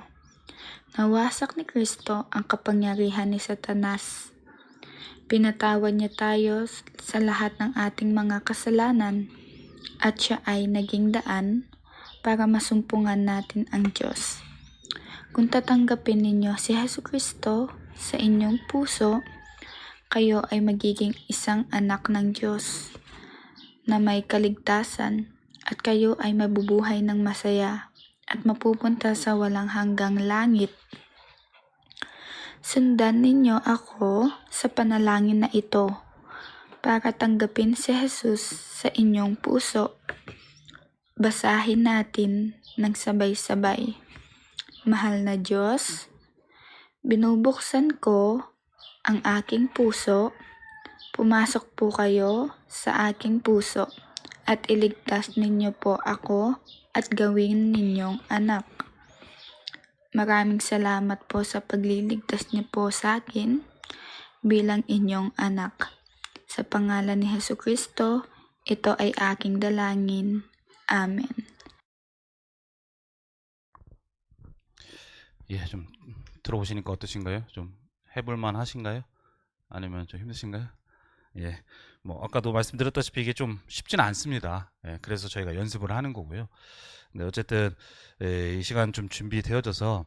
Speaker 3: Nawasak ni Kristo ang kapangyarihan ni Satanas. Pinatawad niya tayo sa lahat ng ating mga kasalanan at siya ay naging daan para masumpungan natin ang Diyos. Kung tatanggapin ninyo si Jesucristo sa inyong puso, kayo ay magiging isang anak ng Diyos na may kaligtasan at kayo ay mabubuhay ng masaya at mapupunta sa walang hanggang langit. Sundan ninyo ako sa panalangin na ito para tanggapin si Jesus sa inyong puso. Basahin natin ng sabay-sabay. Mahal na Diyos, binubuksan ko ang aking puso. Pumasok po kayo sa aking puso at iligtas ninyo po ako at gawin ninyong anak. Maraming salamat po sa pagliligtas niyo po sa akin bilang inyong anak. Sa pangalan ni Jesucristo, ito ay aking dalangin. Amen.
Speaker 2: 예, 좀 들어보시니까 어떠신가요? 좀 해볼만 하신가요? 아니면 좀 힘드신가요? 예, 뭐 아까도 말씀드렸다시피 이게 좀 쉽지는 않습니다. 예, 그래서 저희가 연습을 하는 거고요. 근데 어쨌든 이 시간 좀 준비되어져서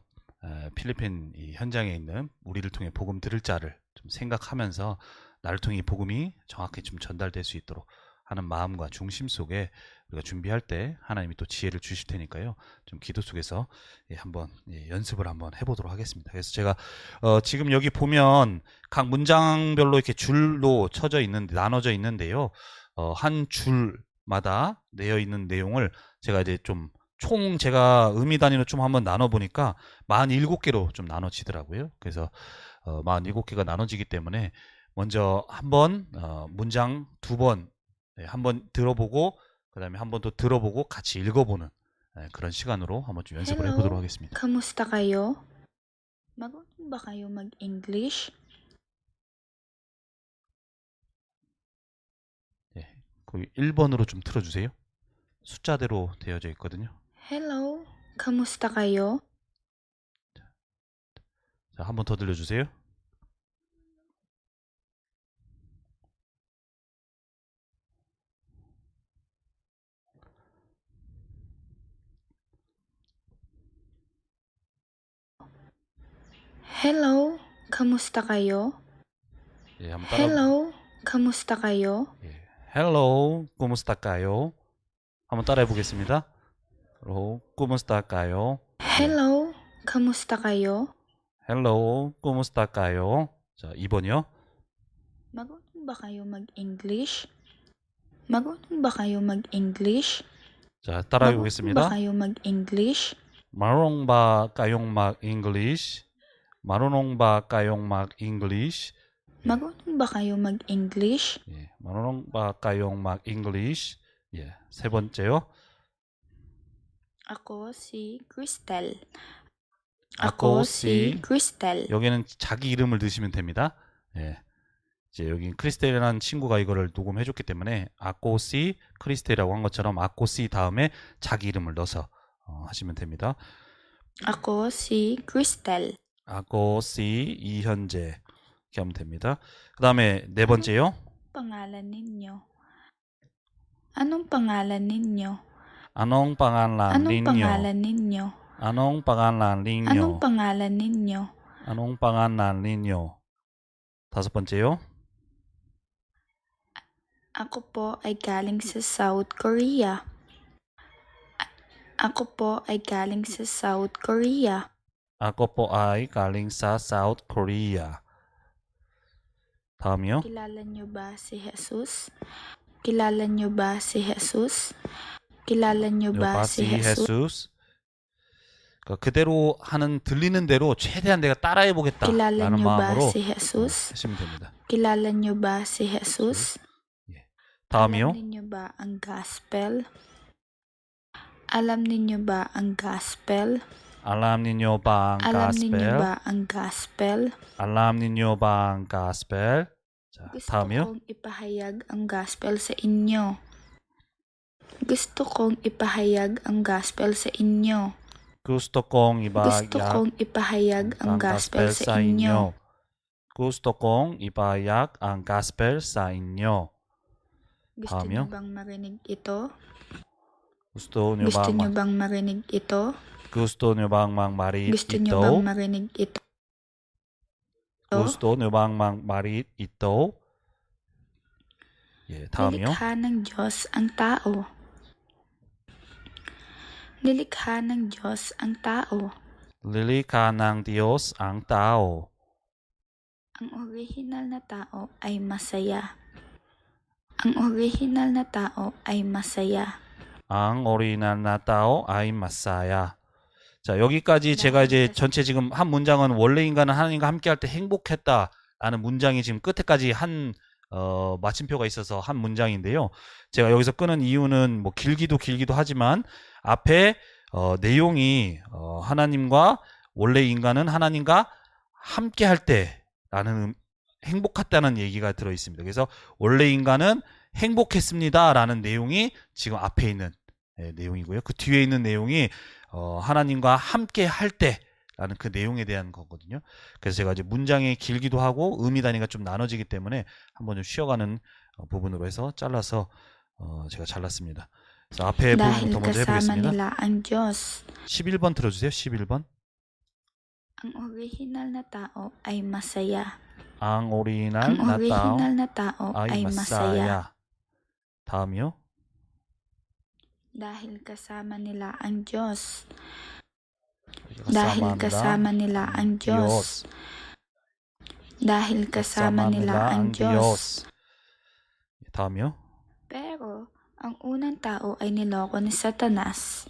Speaker 2: 필리핀 이 현장에 있는 우리를 통해 복음 들을 자를 좀 생각하면서 나를 통해 이 복음이 정확히 좀 전달될 수 있도록 하는 마음과 중심 속에 우리가 준비할 때 하나님이 또 지혜를 주실 테니까요. 좀 기도 속에서 한번 연습을 한번 해보도록 하겠습니다. 그래서 제가 지금 여기 보면 각 문장별로 이렇게 줄로 쳐져 있는데 나눠져 있는데요. 한 줄마다 내어 있는 내용을 제가 이제 좀 총 제가 의미 단위로 좀 한번 나눠 보니까 47개로 좀 나눠지더라고요. 그래서 47개가 나눠지기 때문에 먼저 한번 문장 두 번 한번 들어보고 그다음에 한 번 더 들어보고 같이 읽어보는 그런 시간으로 한번 좀 연습을 해보도록
Speaker 3: Hello,
Speaker 2: 하겠습니다.
Speaker 3: kamusta kayo? Marunong ba kayo mag-English?
Speaker 2: 예, 거기 1번으로 좀 틀어주세요. 숫자대로 되어져 있거든요.
Speaker 3: Hello, kamusta kayo?
Speaker 2: 자, 한 번 더 들려주세요.
Speaker 3: Hello, kamusta kayo?
Speaker 2: 예, 한번 따라.
Speaker 3: Hello, kamusta kayo?
Speaker 2: 예, Hello, ¿cómo estás?까요? 한번 따라해 보겠습니다. Hello, ¿cómo estás?까요?
Speaker 3: Hello, kamusta kayo?
Speaker 2: Hello, ¿cómo estás?까요? 자, 2번이요.
Speaker 3: Marunong ba kayo mag-English? Marunong ba kayo mag-English?
Speaker 2: 자, 따라해
Speaker 3: Marunong ba
Speaker 2: 보겠습니다.
Speaker 3: kayo mag-English?
Speaker 2: Marunong ba kayong mag-English? Marunong ba kayong mag-English?
Speaker 3: Marunong ba kayo mag-English?
Speaker 2: 예, marunong ba kayong mag-English? 예, 세 번째요.
Speaker 3: Ako si Cristel.
Speaker 2: Ako
Speaker 3: Ako si
Speaker 2: si
Speaker 3: Cristel.
Speaker 2: 여기는 자기 이름을 넣으시면 됩니다. 예. 이제 여기 크리스텔이라는 친구가 이거를 녹음해 줬기 때문에 아코 씨 크리스텔이라고 한 것처럼 아코 씨 다음에 자기 이름을 넣어서 하시면 됩니다.
Speaker 3: Ako si Cristel.
Speaker 2: 아코 씨 이현재 이렇게 하면 됩니다. 그 다음에 네 번째요.
Speaker 3: Pangalan ninyo? Anong pangalan ninyo?
Speaker 2: Anong pangalan
Speaker 3: Anong
Speaker 2: ninyo?
Speaker 3: pangalan ninyo?
Speaker 2: Anong pangalan ninyo?
Speaker 3: Anong pangalan ninyo?
Speaker 2: Anong pangalan ninyo? 다섯 번째요.
Speaker 3: Ako po ay galing sa South Korea. Ako po ay galing sa South Korea.
Speaker 2: Ako po ay galing sa South Korea. 다음이요.
Speaker 3: Kilala niyo ba si Jesus? Kilala niyo ba si Jesus? Kilala niyo ba si Jesus?
Speaker 2: Jesus. 그대로 하는 들리는 대로 최대한 내가 따라해 보겠다
Speaker 3: Kilala
Speaker 2: 라는
Speaker 3: niyo ba
Speaker 2: 마음으로
Speaker 3: si Jesus?
Speaker 2: 하시면 됩니다.
Speaker 3: Kilala niyo ba si Jesus?
Speaker 2: 다음이요.
Speaker 3: Alam ninyo ba ang gospel? Alam ninyo ba ang gospel?
Speaker 2: Alam ninyo ba ang
Speaker 3: Alam ninyo
Speaker 2: gospel?
Speaker 3: ba ang gospel?
Speaker 2: Alam ninyo ba ang gospel? 자,
Speaker 3: Gusto
Speaker 2: 다음이요.
Speaker 3: kong ipahayag ang gospel sa inyo. Gusto kong ipahayag ang gospel sa inyo.
Speaker 2: Gusto kong
Speaker 3: Gusto
Speaker 2: ipahayag
Speaker 3: kong ipahayag ang gospel sa inyo.
Speaker 2: Gusto kong ipahayag ang gospel sa inyo.
Speaker 3: Gusto
Speaker 2: 다음이요.
Speaker 3: niyo bang marinig ito?
Speaker 2: Gusto nyo
Speaker 3: Gusto
Speaker 2: bang
Speaker 3: niyo bang marinig ito?
Speaker 2: gusto nyo bang mangmarit
Speaker 3: Gusto niyo
Speaker 2: ito?
Speaker 3: bang marinig ito?
Speaker 2: Gusto nyo bang mangmarit ito? 예, 다음이요.
Speaker 3: Nilikha ng Diyos ang tao. Nilikha ng Diyos ang tao.
Speaker 2: Lilikha ng Diyos ang tao.
Speaker 3: Ang orihinal na tao ay masaya. Ang orihinal na tao ay masaya.
Speaker 2: ang 오리지널 나 tao ay masaya. 자, 여기까지 제가 이제 전체 지금 한 문장은 원래 인간은 하나님과 함께 할 때 행복했다라는 문장이 지금 끝에까지 한 마침표가 있어서 한 문장인데요. 제가 여기서 끄는 이유는 뭐 길기도 하지만 앞에 내용이 하나님과 원래 인간은 하나님과 함께 할 때라는 행복했다는 얘기가 들어 있습니다. 그래서 원래 인간은 행복했습니다라는 내용이 지금 앞에 있는 내용이고요. 그 뒤에 있는 내용이 하나님과 함께 할 때 라는 그 내용에 대한 거거든요. 그래서 제가 이제 문장이 길기도 하고 의미 단위가 좀 나눠지기 때문에 한번 좀 쉬어가는 부분으로 해서 잘라서 제가 잘랐습니다. 그래서 앞에
Speaker 3: Dahil
Speaker 2: 부분부터 먼저
Speaker 3: kasama
Speaker 2: 해보겠습니다.
Speaker 3: nila ang Diyos.
Speaker 2: 11번 들어주세요. 11번.
Speaker 3: Ang original na tao ay masaya.
Speaker 2: Ang original
Speaker 3: Ang
Speaker 2: na tao
Speaker 3: original na tao
Speaker 2: ay
Speaker 3: ay masaya.
Speaker 2: masaya. 다음이요.
Speaker 3: Dahil kasama nila ang Diyos.
Speaker 2: kasama
Speaker 3: Dahil
Speaker 2: nila
Speaker 3: kasama nila ang Diyos. Dahil kasama nila ang Diyos.
Speaker 2: 다음이요.
Speaker 3: Pero ang unang tao ay niloko ni Satanas.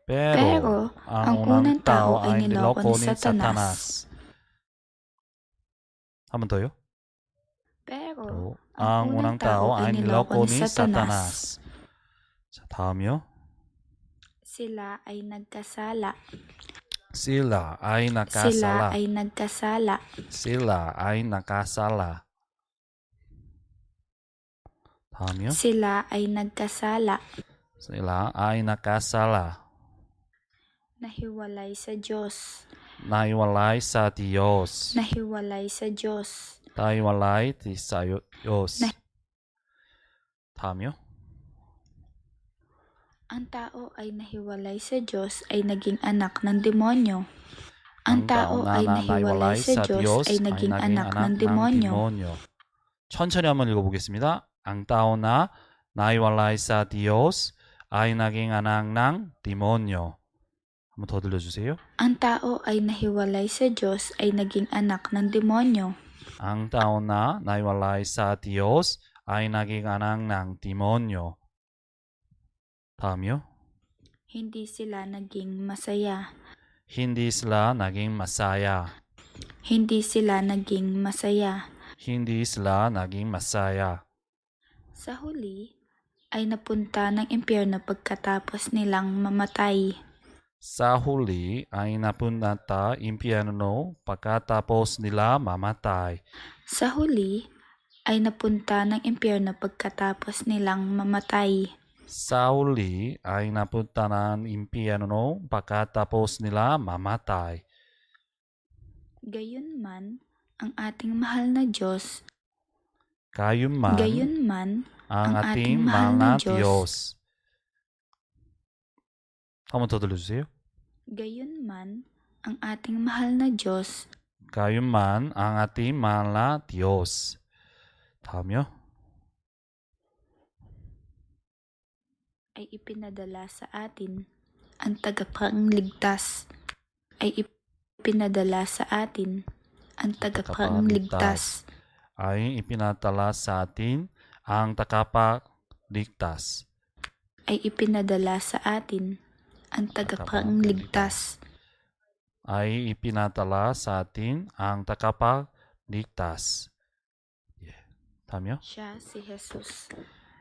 Speaker 2: Pero ang unang tao ay niloko ni
Speaker 3: Satanas.
Speaker 2: Satanas. 한 번 더요.
Speaker 3: Pero
Speaker 2: ang unang tao ay niloko ni Satanas. 자, 다음이요.
Speaker 3: Sila ay nagkasala.
Speaker 2: Sila ay
Speaker 3: Sila
Speaker 2: nakasala.
Speaker 3: ay nagkasala.
Speaker 2: Sila ay nakasala. 다음이요.
Speaker 3: Sila ay nagkasala.
Speaker 2: Sila ay nakasala.
Speaker 3: Nahiwalay sa Diyos.
Speaker 2: Naiwalay sa Diyos.
Speaker 3: Nahiwalay sa Diyos.
Speaker 2: Naiwalay sa Diyos. 다음이요.
Speaker 3: Ang tao ay nahiwalay sa Diyos ay naging anak ng demonyo. Ang tao ay nahiwalay sa Diyos ay naging anak ng demonyo.
Speaker 2: 천천히 한번 읽어보겠습니다. Ang tao na naiwalay sa Diyos ay naging anak ng demonyo. 한번 더 들려주세요.
Speaker 3: Ang tao ay nahiwalay sa Diyos ay naging anak ng demonyo.
Speaker 2: Ang tao na naiwalay sa Diyos ay naging anak ng demonyo. 다음이요.
Speaker 3: Hindi sila naging masaya.
Speaker 2: Hindi sila naging masaya.
Speaker 3: Hindi sila naging masaya.
Speaker 2: Hindi sila naging masaya.
Speaker 3: Sa huli, ay napunta ng impyerno pagkatapos nilang mamatay.
Speaker 2: Sa huli ay napunta impyerno pagkatapos nila mamatay.
Speaker 3: Sa huli, ay napunta ng impyerno pagkatapos nilang mamatay.
Speaker 2: Sa huli ay napunta ng impyerno pagkatapos nila mamatay.
Speaker 3: Gayunman, ang ating mahal na Diyos.
Speaker 2: Gayunman, ang ating mahal na Diyos. 한번 더 들려주세요.
Speaker 3: Gayunman, ang ating mahal na Diyos.
Speaker 2: Gayunman, ang ating mahal na Diyos. 다음이요.
Speaker 3: Ay ipinadala sa atin ang tagapangligtas. Ay ipinadala sa atin ang tagapangligtas.
Speaker 2: Ay ipinadala sa atin ang tagapagligtas.
Speaker 3: Ay ipinadala sa atin ang tagapangligtas.
Speaker 2: Ay ipinadala sa atin ang tagapagligtas. 다음이요.
Speaker 3: Siya si Jesus.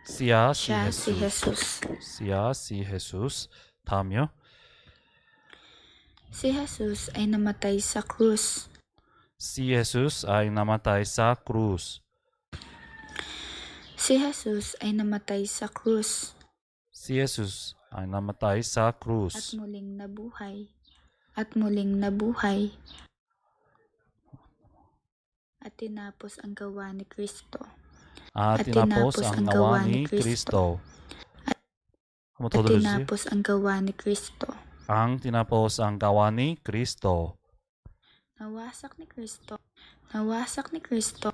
Speaker 2: Siya si
Speaker 3: Siya si
Speaker 2: Jesus.
Speaker 3: Jesus.
Speaker 2: Siya si Jesus. 다음이요.
Speaker 3: Si Jesus ay namatay sa krus.
Speaker 2: Si Jesus ay namatay sa krus.
Speaker 3: Si Jesus ay namatay sa krus.
Speaker 2: Si Jesus ay namatay sa
Speaker 3: At
Speaker 2: krus.
Speaker 3: muling nabuhay. At muling nabuhay. At tinapos ang gawa ni Kristo.
Speaker 2: At tinapos ang gawa ni Kristo. 한번 더
Speaker 3: At
Speaker 2: 들려주세요.
Speaker 3: tinapos ang gawa ni Kristo.
Speaker 2: ang tinapos ang gawa ni Kristo.
Speaker 3: Nawasak ni Kristo. Nawasak ni Kristo.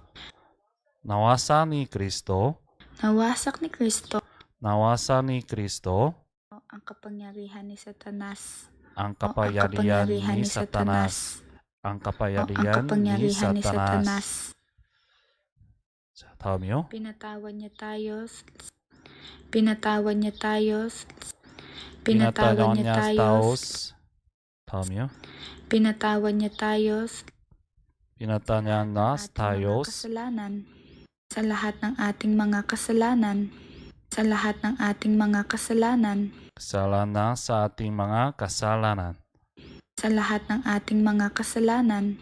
Speaker 2: Nawasa ni Kristo.
Speaker 3: Nawasak ni Kristo.
Speaker 2: Nawasa ni Kristo
Speaker 3: Ang kapangyarihan ni Satanas.
Speaker 2: ang kapangyarihan ni Satanas. Ang kapangyarihan ni Satanas. 자, 다음이요.
Speaker 3: Pinatawan niya tayo. Pinatawan niya tayo.
Speaker 2: Pinatawan niya taos. 다음이요.
Speaker 3: Pinatawan niya tayo.
Speaker 2: Pinatawan niya taos.
Speaker 3: Kasalanan. Sa lahat ng ating mga kasalanan. Sa lahat ng ating mga kasalanan.
Speaker 2: Kasalanan sa ating mga kasalanan.
Speaker 3: Sa lahat ng ating mga kasalanan.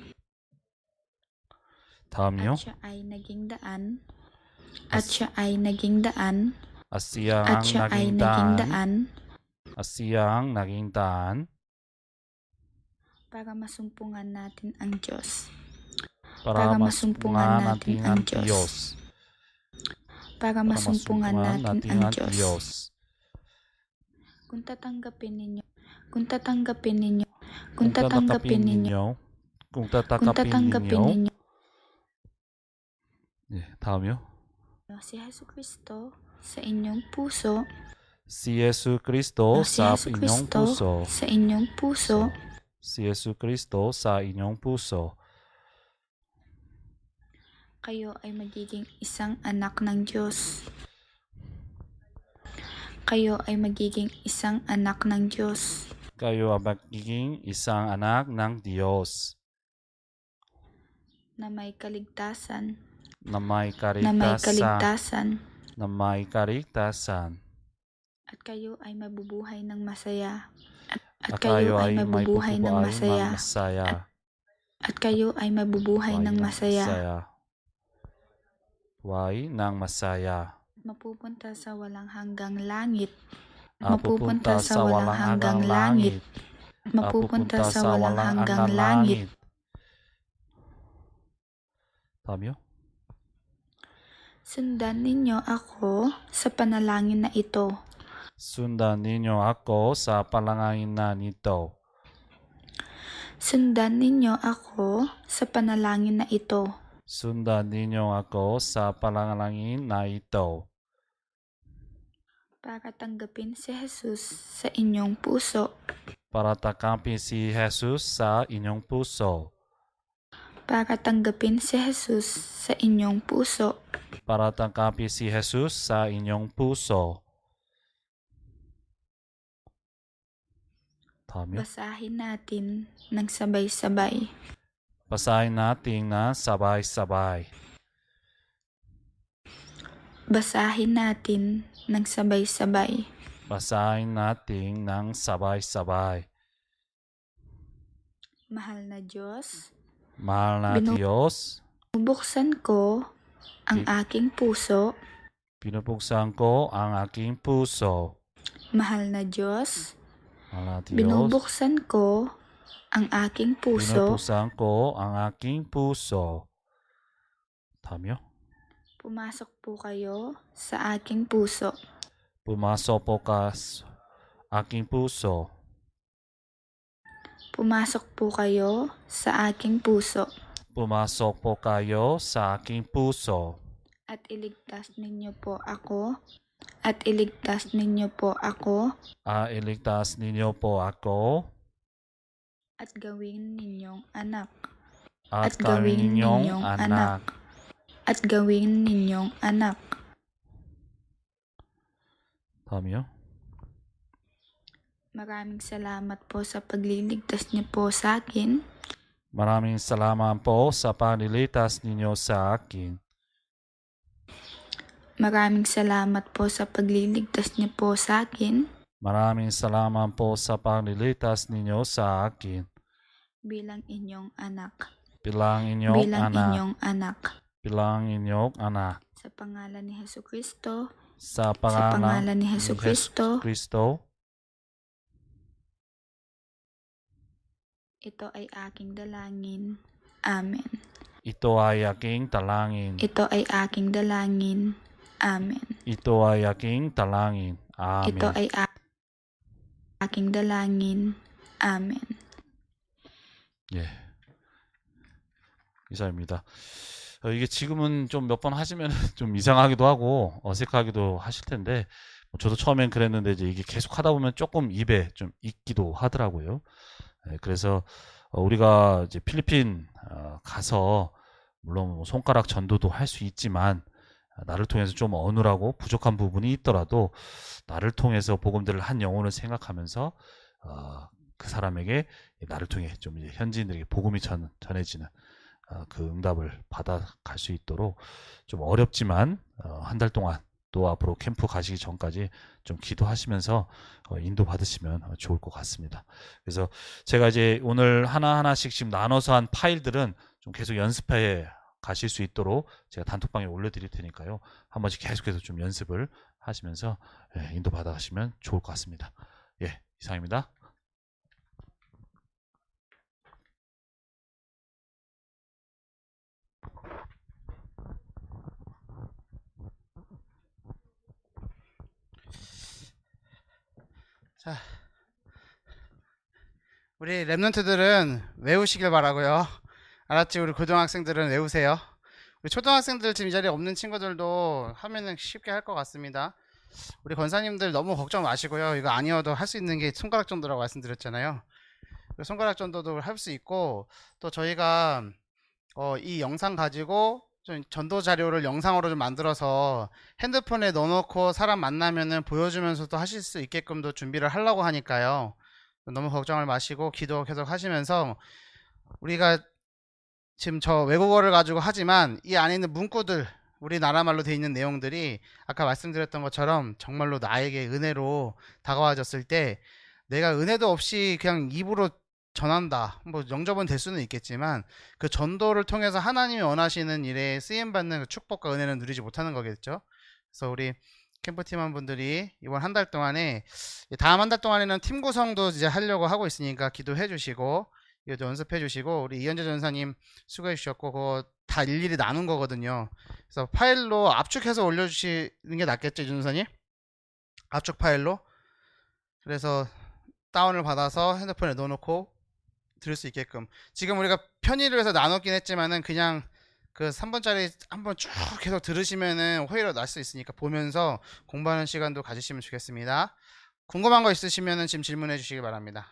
Speaker 2: 다음이요.
Speaker 3: At siya ay naging daan. At siya ay naging daan.
Speaker 2: At siya
Speaker 3: At
Speaker 2: ang
Speaker 3: siya ay
Speaker 2: naging
Speaker 3: naging
Speaker 2: daan.
Speaker 3: daan.
Speaker 2: At siya ang naging daan
Speaker 3: para masumpungan natin ang Diyos.
Speaker 2: para masumpungan natin ang Diyos.
Speaker 3: Para masumpungan natin ang Diyos. Kung tatanggapin ninyo,
Speaker 2: 예, 다음이요.
Speaker 3: si Hesus Kristo sa inyong puso,
Speaker 2: Si Yesu Kristo sa inyong puso.
Speaker 3: sa inyong puso,
Speaker 2: Si Yesu Kristo sa inyong puso.
Speaker 3: kayo ay magiging isang anak ng Diyos. Kayo ay magiging isang anak ng Diyos.
Speaker 2: Kayo ay magiging isang anak ng Diyos
Speaker 3: Na may kaligtasan.
Speaker 2: na may
Speaker 3: Na may
Speaker 2: kaligtasan.
Speaker 3: kaligtasan.
Speaker 2: Na may kaligtasan.
Speaker 3: At kayo ay mabubuhay ng masaya.
Speaker 2: At kayo ay
Speaker 3: mabubuhay ng masaya.
Speaker 2: masaya.
Speaker 3: At kayo ay mabubuhay ng masaya.
Speaker 2: Buhay ng masaya.
Speaker 3: Mapupunta sa walang hanggang langit.
Speaker 2: Mapupunta sa walang hanggang langit.
Speaker 3: Mapupunta sa walang hanggang langit.
Speaker 2: 다음이요.
Speaker 3: Sundan ninyo ako sa panalangin na ito.
Speaker 2: Sundan ninyo ako sa panalangin na nito.
Speaker 3: Sundan ninyo ako sa panalangin na ito.
Speaker 2: Sundan ninyo ako sa panalangin na ito.
Speaker 3: Para tanggapin si Jesus sa inyong puso.
Speaker 2: Para tanggapin si Jesus sa inyong puso.
Speaker 3: Para tanggapin si Jesus sa inyong puso.
Speaker 2: Para tanggapin si Jesus sa inyong puso. 다음이요.
Speaker 3: Basahin natin ng sabay-sabay.
Speaker 2: Basahin natin na sabay-sabay.
Speaker 3: Basahin natin ng sabay-sabay.
Speaker 2: Basahin natin ng sabay-sabay.
Speaker 3: Mahal na Diyos,
Speaker 2: Mahal na Diyos,
Speaker 3: bubuksan ko ang aking puso.
Speaker 2: binubuksan ko ang aking puso.
Speaker 3: Mahal na Diyos,
Speaker 2: Mahal na Diyos,
Speaker 3: binubuksan ko ang aking puso.
Speaker 2: binubuksan ko ang aking puso. 다음이요.
Speaker 3: Pumasok po kayo sa aking puso.
Speaker 2: Pumasok po ka sa aking puso.
Speaker 3: Pumasok po kayo sa aking puso.
Speaker 2: Pumasok po kayo sa aking puso.
Speaker 3: At iligtas ninyo po ako. At iligtas ninyo po ako.
Speaker 2: Iligtas ninyo po ako.
Speaker 3: At gawin ninyong anak.
Speaker 2: At gawin ninyong anak.
Speaker 3: At gawin ninyong anak.
Speaker 2: 다음이요.
Speaker 3: Maraming salamat po sa pagliligtas niyo po sa akin.
Speaker 2: Maraming salamat po sa paglilitas ninyo sa akin.
Speaker 3: Maraming salamat po sa pagliligtas niyo po sa akin.
Speaker 2: Maraming salamat po sa paglilitas ninyo sa akin.
Speaker 3: Bilang inyong anak.
Speaker 2: Bilang inyong
Speaker 3: Bilang
Speaker 2: anak.
Speaker 3: inyong anak.
Speaker 2: Bilang inyong anak.
Speaker 3: Sa pangalan ni Hesus Kristo.
Speaker 2: Sa
Speaker 3: Sa pangalan ni Hesus Kristo.
Speaker 2: Kristo.
Speaker 3: Ito ay aking dalangin. Amen.
Speaker 2: Ito ay aking talangin.
Speaker 3: Ito ay aking dalangin. Amen.
Speaker 2: Ito ay aking talangin. 아멘.
Speaker 3: Ito ay aking dalangin. Amen.
Speaker 2: 예. 이사입니다. 이게 지금은 좀 몇 번 하시면 좀 이상하기도 하고 어색하기도 하실 텐데 저도 처음엔 그랬는데 이제 이게 계속 하다 보면 조금 입에 좀 익기도 하더라고요. 그래서 우리가 이제 필리핀 가서 물론 뭐 손가락 전도도 할 수 있지만 나를 통해서 좀 어눌하고 부족한 부분이 있더라도 나를 통해서 복음들을 한 영혼을 생각하면서 그 사람에게 나를 통해 좀 이제 현지인들에게 복음이 전해지는 그 응답을 받아갈 수 있도록 좀 어렵지만 한 달 동안 또 앞으로 캠프 가시기 전까지 좀 기도하시면서 인도 받으시면 좋을 것 같습니다. 그래서 제가 이제 오늘 하나하나씩 지금 나눠서 한 파일들은 좀 계속 연습해 가실 수 있도록 제가 단톡방에 올려드릴 테니까요. 한 번씩 계속해서 좀 연습을 하시면서 인도 받아가시면 좋을 것 같습니다. 예, 이상입니다.
Speaker 1: 자, 우리 랩런트들은 외우시길 바라고요. 알았지? 우리 고등학생들은 외우세요. 우리 초등학생들 지금 이 자리에 없는 친구들도 하면은 쉽게 할 것 같습니다. 우리 권사님들 너무 걱정 마시고요. 이거 아니어도 할 수 있는 게 손가락 정도라고 말씀드렸잖아요. 손가락 정도도 할 수 있고, 또 저희가 이 영상 가지고 좀 전도 자료를 영상으로 좀 만들어서 핸드폰에 넣어놓고 사람 만나면은 보여주면서도 하실 수 있게끔도 준비를 하려고 하니까요. 너무 걱정을 마시고 기도 계속 하시면서, 우리가 지금 저 외국어를 가지고 하지만 이 안에 있는 문구들, 우리나라 말로 되어 있는 내용들이 아까 말씀드렸던 것처럼 정말로 나에게 은혜로 다가와졌을 때, 내가 은혜도 없이 그냥 입으로 전한다, 뭐 영접은 될 수는 있겠지만 그 전도를 통해서 하나님이 원하시는 일에 쓰임받는 그 축복과 은혜는 누리지 못하는 거겠죠. 그래서 우리 캠프팀원 분들이 이번 한 달 동안에, 다음 한 달 동안에는 팀 구성도 이제 하려고 하고 있으니까 기도해 주시고 이것도 연습해 주시고, 우리 이현재 전사님 수고해 주셨고 그거 다 일일이 나눈 거거든요. 그래서 파일로 압축해서 올려주시는 게 낫겠죠, 이 전사님? 압축 파일로. 그래서 다운을 받아서 핸드폰에 넣어놓고 들을 수 있게끔, 지금 우리가 편의를 해서 나눴긴 했지만은 그냥 그 3분짜리 한번 쭉 계속 들으시면은 오히려 날 수 있으니까 보면서 공부하는 시간도 가지시면 좋겠습니다. 궁금한 거 있으시면은 지금 질문해 주시기 바랍니다.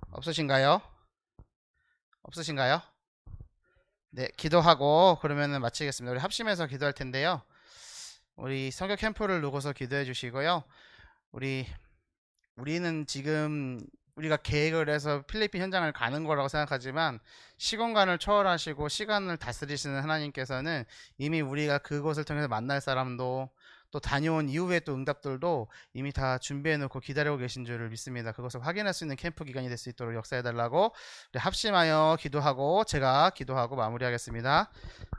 Speaker 1: 없으신가요? 없으신가요? 네, 기도하고 그러면은 마치겠습니다. 우리 합심해서 기도할 텐데요. 우리 성교 캠프를 놓고서 기도해 주시고요. 우리는 지금 우리가 계획을 해서 필리핀 현장을 가는 거라고 생각하지만, 시공간을 초월하시고 시간을 다스리시는 하나님께서는 이미 우리가 그곳을 통해서 만날 사람도, 또 다녀온 이후에 또 응답들도 이미 다 준비해 놓고 기다리고 계신 줄을 믿습니다. 그것을 확인할 수 있는 캠프 기간이 될 수 있도록 역사해 달라고 우리 합심하여 기도하고 제가 기도하고 마무리하겠습니다.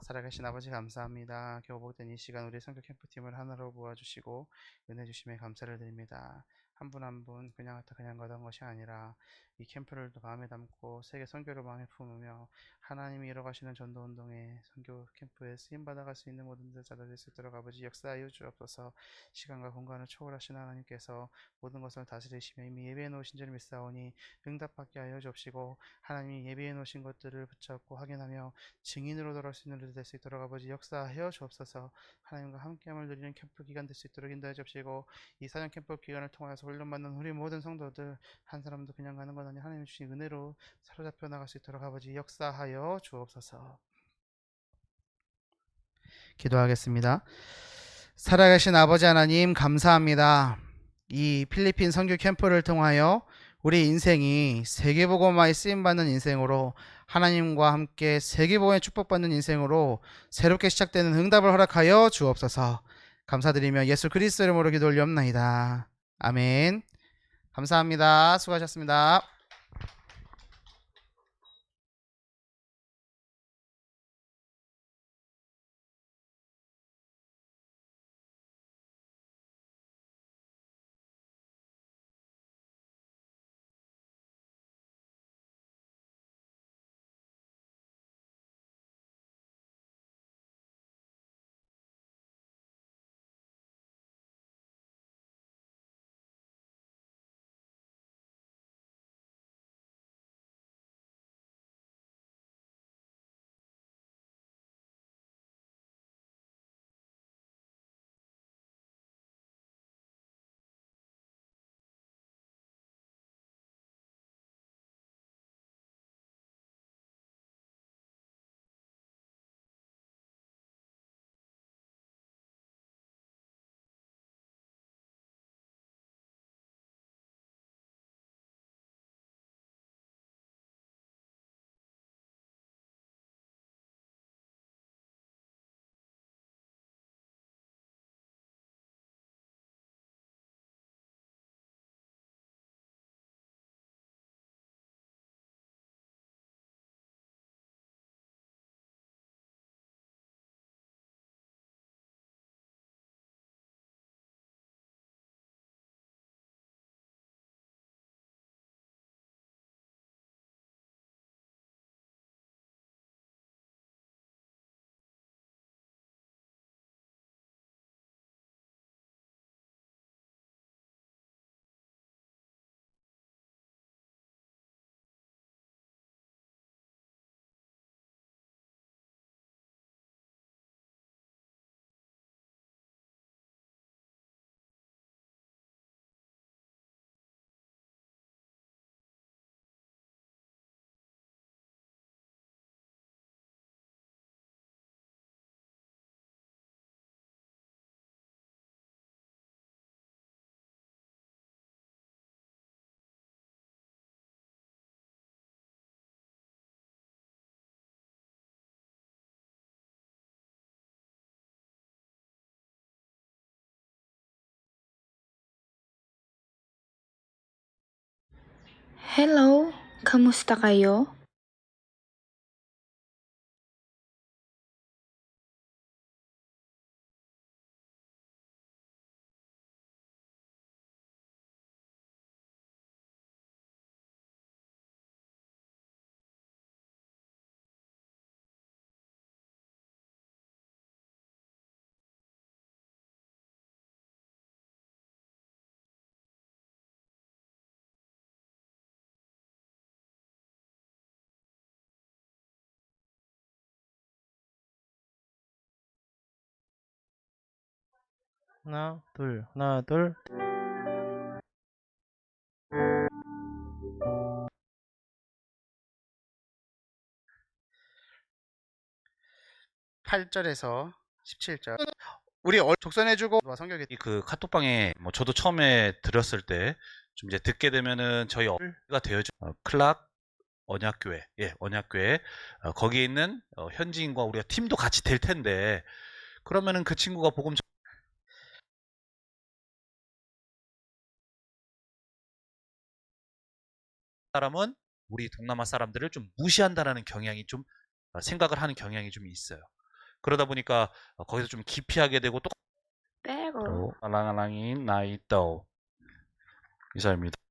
Speaker 1: 살아계신 아버지 감사합니다. 교복된 이 시간 우리 성교 캠프팀을 하나로 모아주시고 은혜 주심에 감사를 드립니다. 한 분 한 분 그냥 왔다 그냥 가던 것이 아니라 이 캠프를 또 마음에 담고 세계 선교를 마음에 품으며 하나님이 이뤄가시는 전도운동에 선교 캠프에 쓰임받아갈 수 있는 모든 자들 될 수 있도록 아버지 역사하여 주옵소서. 시간과 공간을 초월하신 하나님께서 모든 것을 다스리시며 이미 예배해 놓으신 줄 믿사오니 응답받게 하여 주옵시고, 하나님이 예배해 놓으신 것들을 붙잡고 확인하며 증인으로 돌아올 수 있는 일들 될 수 있도록 아버지 역사하여 주옵소서. 하나님과 함께함을 누리는 캠프 기간 될 수 있도록 인도해 주옵시고, 이 사전 캠프 기간을 통해서 훈련받는 우리 모든 성도들 한 사람도 그냥 가는 것 아니 하나님 주신 은혜로 사로잡혀 나갈 수 있도록 아버지 역사하여 주옵소서. 기도하겠습니다. 살아계신 아버지 하나님 감사합니다. 이 필리핀 선교 캠프를 통하여 우리 인생이 세계복음화에 쓰임받는 인생으로, 하나님과 함께 세계복음에 축복받는 인생으로 새롭게 시작되는 응답을 허락하여 주옵소서. 감사드리며 예수 그리스도 이름으로 기도 올리옵나이다. 아멘. 감사합니다. 수고하셨습니다.
Speaker 3: Hello, kamusta kayo?
Speaker 4: 하나, 둘, 하나, 둘.
Speaker 1: 8절에서 17절. 우리 독선해주고 성격이
Speaker 2: 그 카톡방에 뭐 저도 처음에 들었을 때 좀 이제 듣게 되면은 저희 가 되어져 클락 언약교회, 예, 언약교회 거기에 있는 현지인과 우리가 팀도 같이 될 텐데 그러면은 그 친구가 복음 사람은 우리 동남아 사람들을 좀 무시한다라는 경향이 좀 생각을 하는 경향이 좀 있어요. 그러다 보니까 거기서 좀 기피하게 되고 또
Speaker 3: Pero
Speaker 2: 알랑알랑인 나이또 이사입니다.